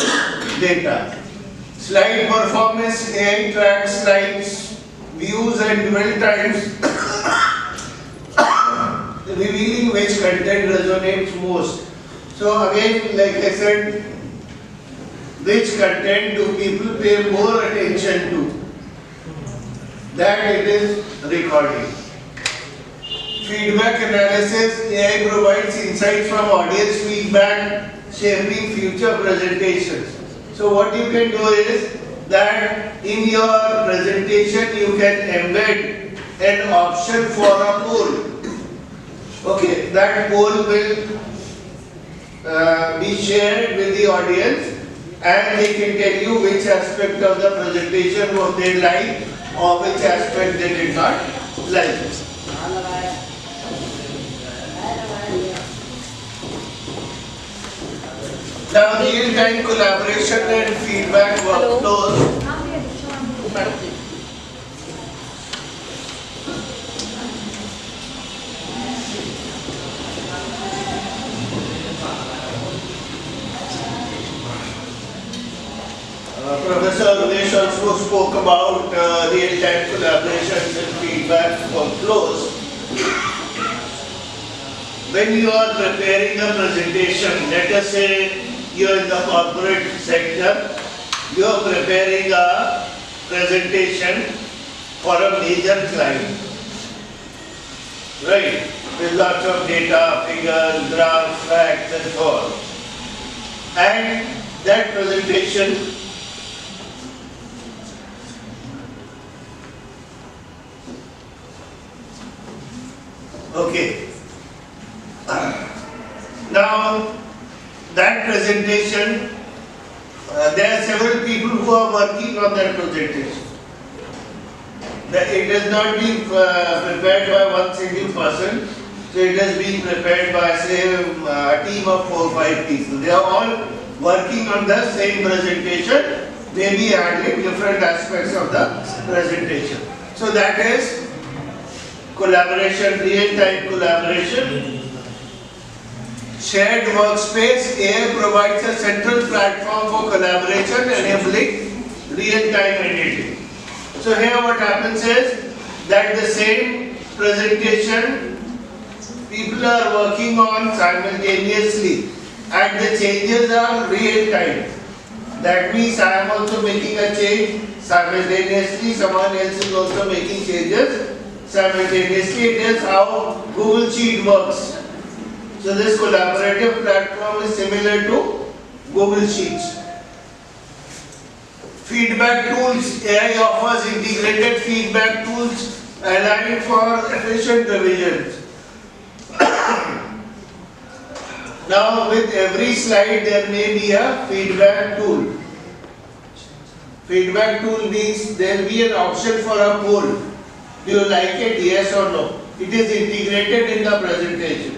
Speaker 9: data. Slide performance, AI tracks slides, views and dwell times, revealing which content resonates most. So again, like I said, which content do people pay more attention to? That it is recording. Feedback analysis, AI provides insights from audience feedback, shaping future presentations. So what you can do is that in your presentation you can embed an option for a poll. Okay, that poll will be shared with the audience and they can tell you which aspect of the presentation what they like or which aspect they did not like. Now, real-time collaboration and feedback workflows. Professor Umesh also spoke about real-time collaborations and feedback workflows. When you are preparing a presentation, let us say you are in the corporate sector, you are preparing a presentation for a major client, right? With lots of data, figures, graphs, facts and so on. And that presentation okay. Now, that presentation, there are several people who are working on that presentation. It has not been prepared by one single person, so it has been prepared by, say, a team of 4 or 5 people. They are all working on the same presentation, maybe handling different aspects of the presentation. So that is collaboration, real-time collaboration. Shared workspace, AI provides a central platform for collaboration enabling real-time editing. So here what happens is that the same presentation people are working on simultaneously and the changes are real-time. That means I am also making a change simultaneously, someone else is also making changes simultaneously. It is how Google Sheet works. So this collaborative platform is similar to Google Sheets. Feedback tools, AI offers integrated feedback tools aligned for efficient revisions. Now with every slide there may be a feedback tool. Feedback tool means there will be an option for a poll. Do you like it? Yes or no? It is integrated in the presentation.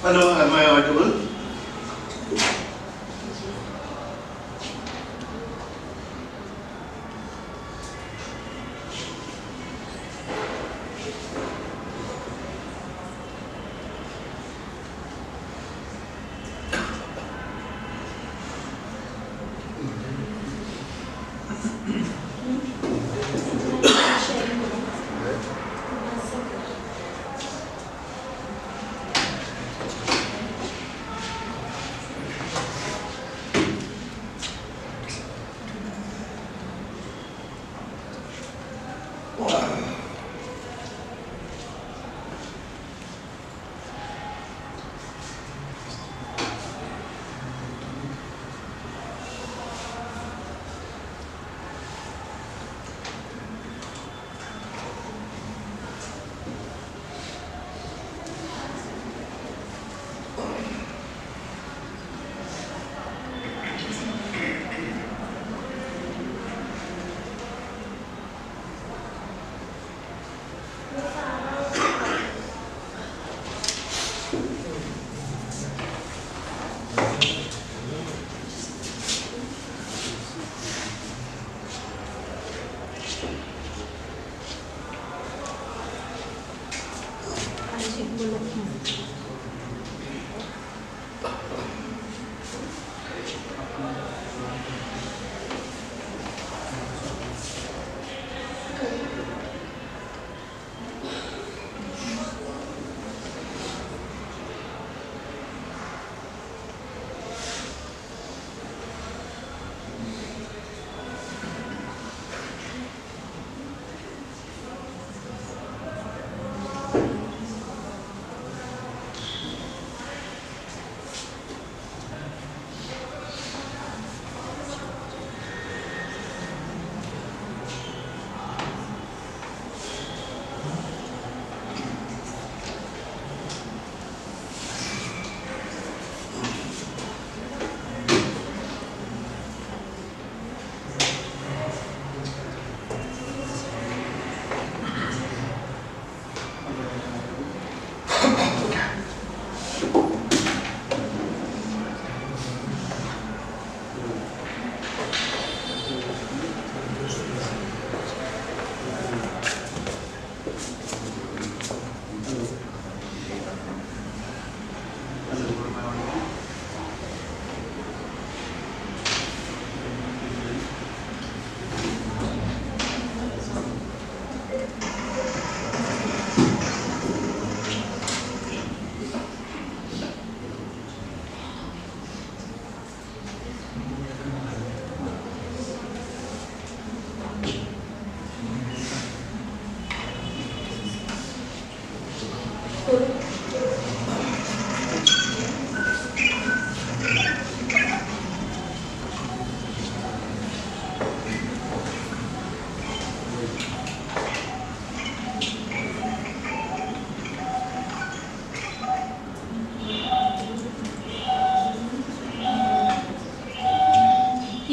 Speaker 9: Hello, am I audible?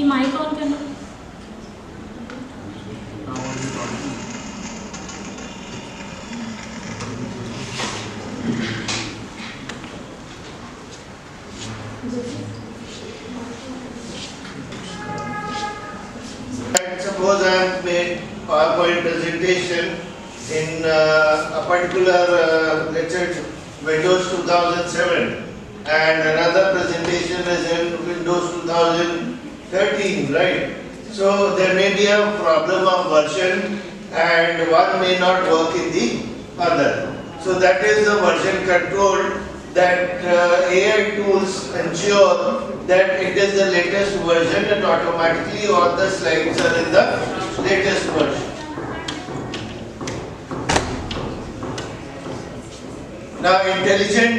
Speaker 10: Mike on करना।
Speaker 9: Suppose I have made PowerPoint presentation in a particular, let's say Windows 2007, and another presentation is in Windows 2013, right? So there may be a problem of version and one may not work in the other. So that is the version control that AI tools ensure that it is the latest version and automatically all the slides are in the latest version. Now, intelligent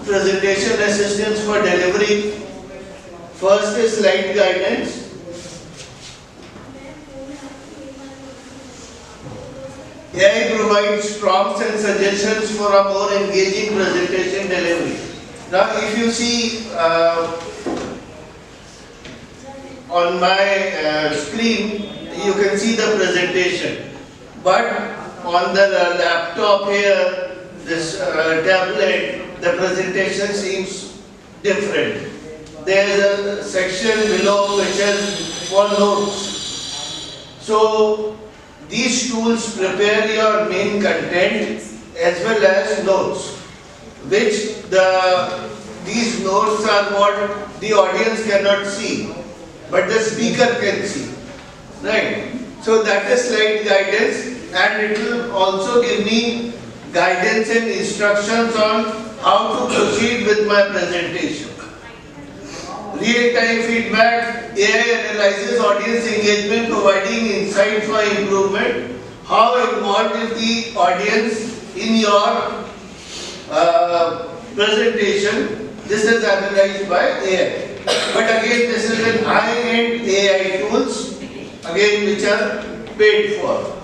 Speaker 9: presentation assistance for delivery. First is slide guidance. AI provides prompts and suggestions for a more engaging presentation delivery. Now, if you see on my screen, you can see the presentation. But on the laptop here, this tablet, the presentation seems different. There is a section below which is for notes. So, these tools prepare your main content as well as notes, which these notes are what the audience cannot see, but the speaker can see, right? So that is slide guidance, and it will also give me guidance and instructions on how to proceed with my presentation. Real-time feedback, AI analyzes audience engagement, providing insight for improvement. How involved is the audience in your presentation? This is analyzed by AI. But again, this is an high-end AI tools, again which are paid for.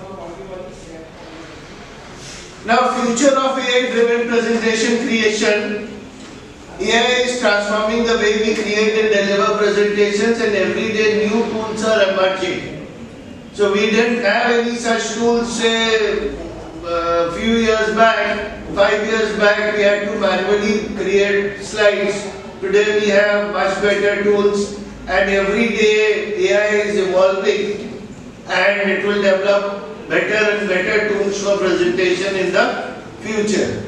Speaker 9: Now, future of AI-driven presentation creation. AI is transforming the way we create and deliver presentations, and every day new tools are emerging. So we didn't have any such tools, say, a few years back, 5 years back, we had to manually create slides. Today we have much better tools, and every day AI is evolving, and it will develop better and better tools for presentation in the future.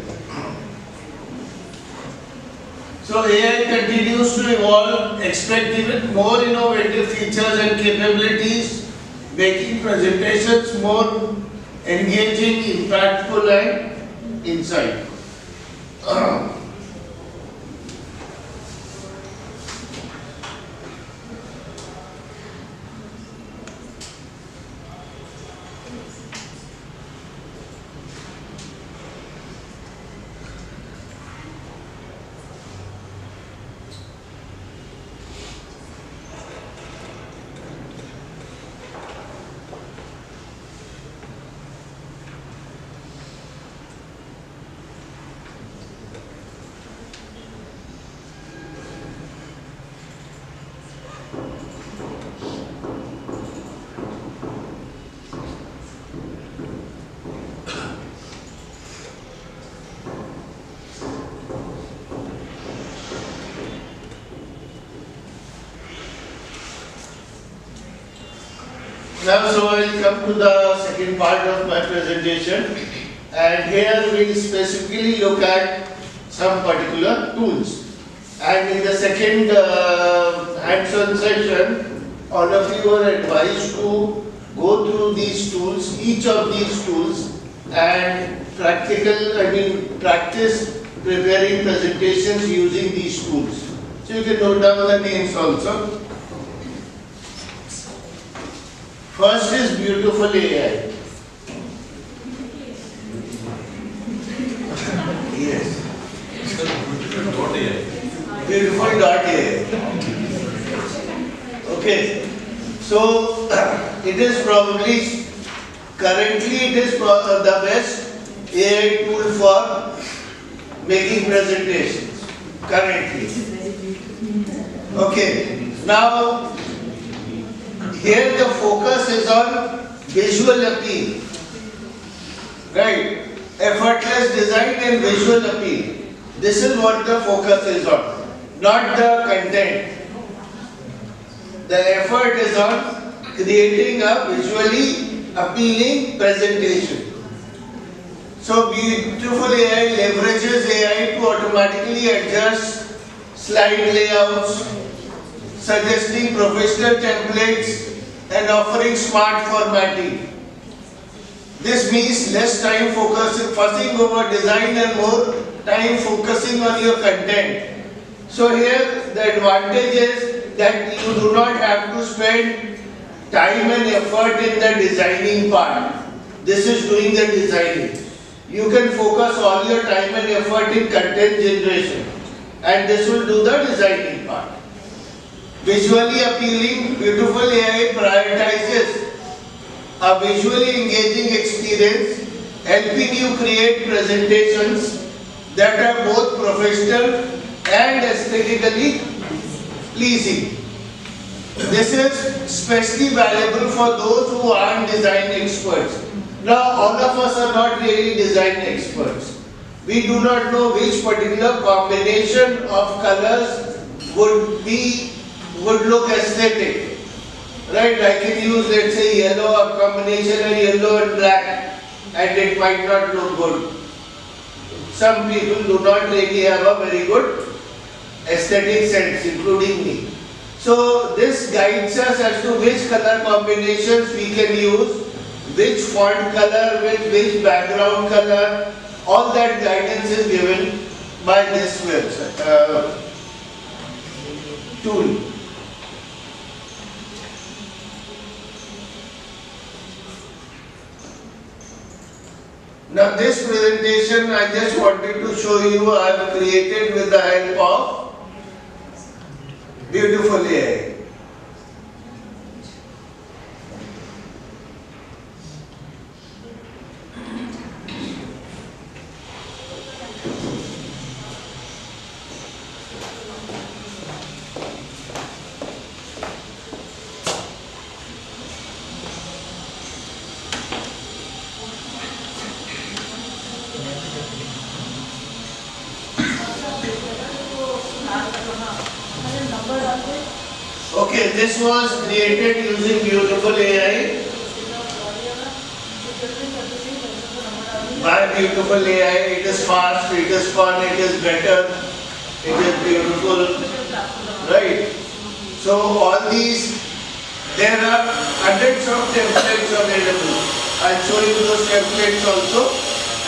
Speaker 9: So AI continues to evolve, expect even more innovative features and capabilities, making presentations more engaging, impactful and insightful. Now, so I will come to the second part of my presentation, and here we will specifically look at some particular tools. And in the second hands-on session, all of you are advised to go through these tools, each of these tools, and practice preparing presentations using these tools. So you can note down the names also. First is Beautiful AI. Yes. Beautiful.ai. Okay. So it is probably currently it is the best AI tool for making presentations. Currently. Okay. Now here the focus is on visual appeal, right? Effortless design and visual appeal. This is what the focus is on, not the content. The effort is on creating a visually appealing presentation. So Beautiful AI leverages AI to automatically adjust slide layouts, suggesting professional templates and offering smart formatting. This means less time fussing over design and more time focusing on your content. So here the advantage is that you do not have to spend time and effort in the designing part. This is doing the designing. You can focus all your time and effort in content generation, and this will do the designing part. Visually appealing, Beautiful AI prioritizes a visually engaging experience, helping you create presentations that are both professional and aesthetically pleasing. This is especially valuable for those who aren't design experts. Now, all of us are not really design experts. We do not know which particular combination of colors would look aesthetic, right? I can use, let's say, yellow, a combination of yellow and black, and it might not look good. Some people do not really have a very good aesthetic sense, including me. So this guides us as to which color combinations we can use, which font color, with which background color. All that guidance is given by this website tool. Now this presentation I just wanted to show you I have created with the help of Beautiful AI. Okay, this was created using Beautiful AI by Beautiful AI. It is fast, it is fun, it is better. it is beautiful, right? So all these, there are hundreds of templates available. I'll show you those templates also,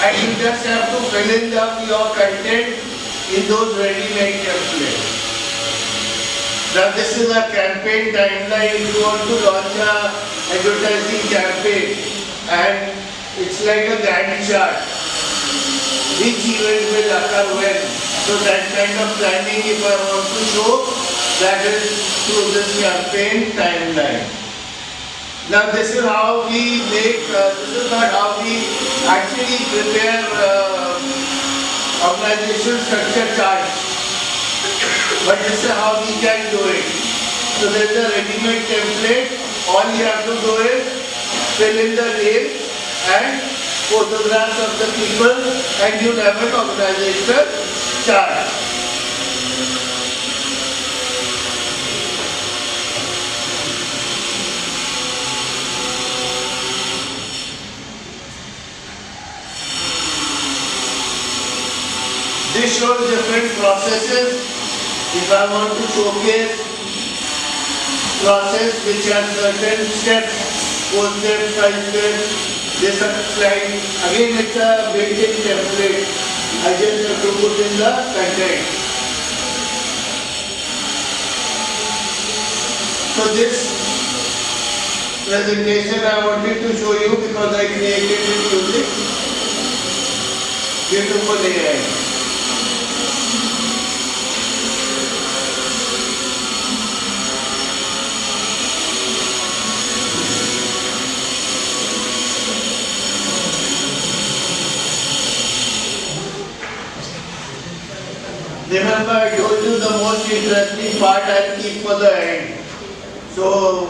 Speaker 9: and you just have to fill in your content in those ready-made templates. Now this is a campaign timeline. If you want to launch a advertising campaign, and it's like a Gantt chart. Which event will occur when? So that kind of planning, if I want to show, that is through this campaign timeline. Now this is how we make, this is not how we actually prepare organization structure charts. But this is how we can do it. So there is a ready-made template. All you have to do is fill in the names and photographs of the people, and you have an organizational chart. This shows different processes. If I want to showcase process which has certain steps, 4 steps, 5 steps, this slide, again it's a built-in template. I just have to put in the content. So this presentation I wanted to show you because I created it using Beautiful AI. Remember, I told you the most interesting part I'll keep for the end. So,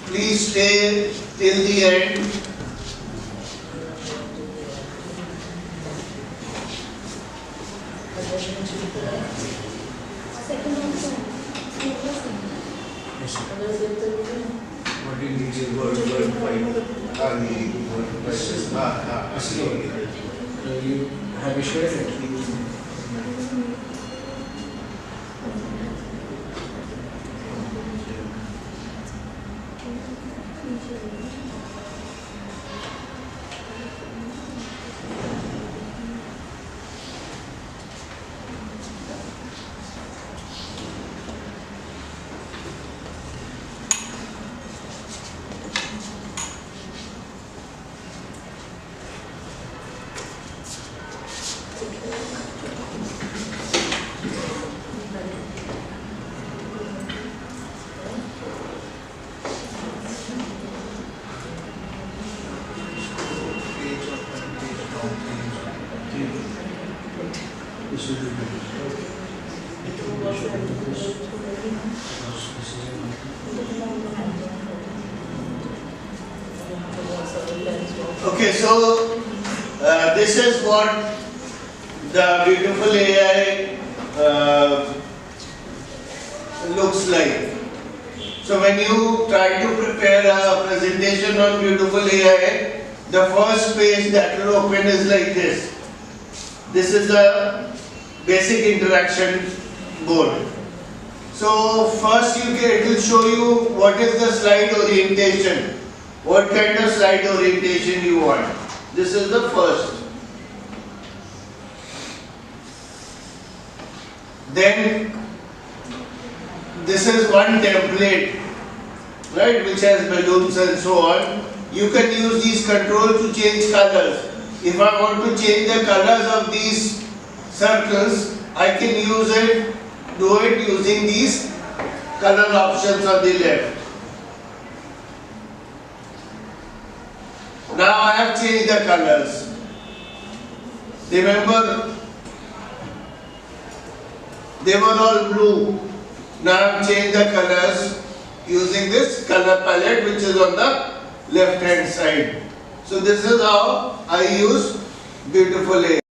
Speaker 9: please stay till the end.
Speaker 6: What do you need? You have issued it.
Speaker 9: Okay, so this is what the Beautiful AI looks like. So when you try to prepare a presentation on Beautiful AI, the first page that will open is like this. This is the basic interaction board. So first it will show you what is the slide orientation. What kind of slide orientation you want. This is the first. Then this is one template, right, which has balloons and so on. You can use these controls to change colors. If I want to change the colors of these circles, I can do it using these color options on the left. Now I have changed the colors. Remember, they were all blue. Now I have changed the colors using this color palette which is on the left hand side. So this is how I use Beautiful AI.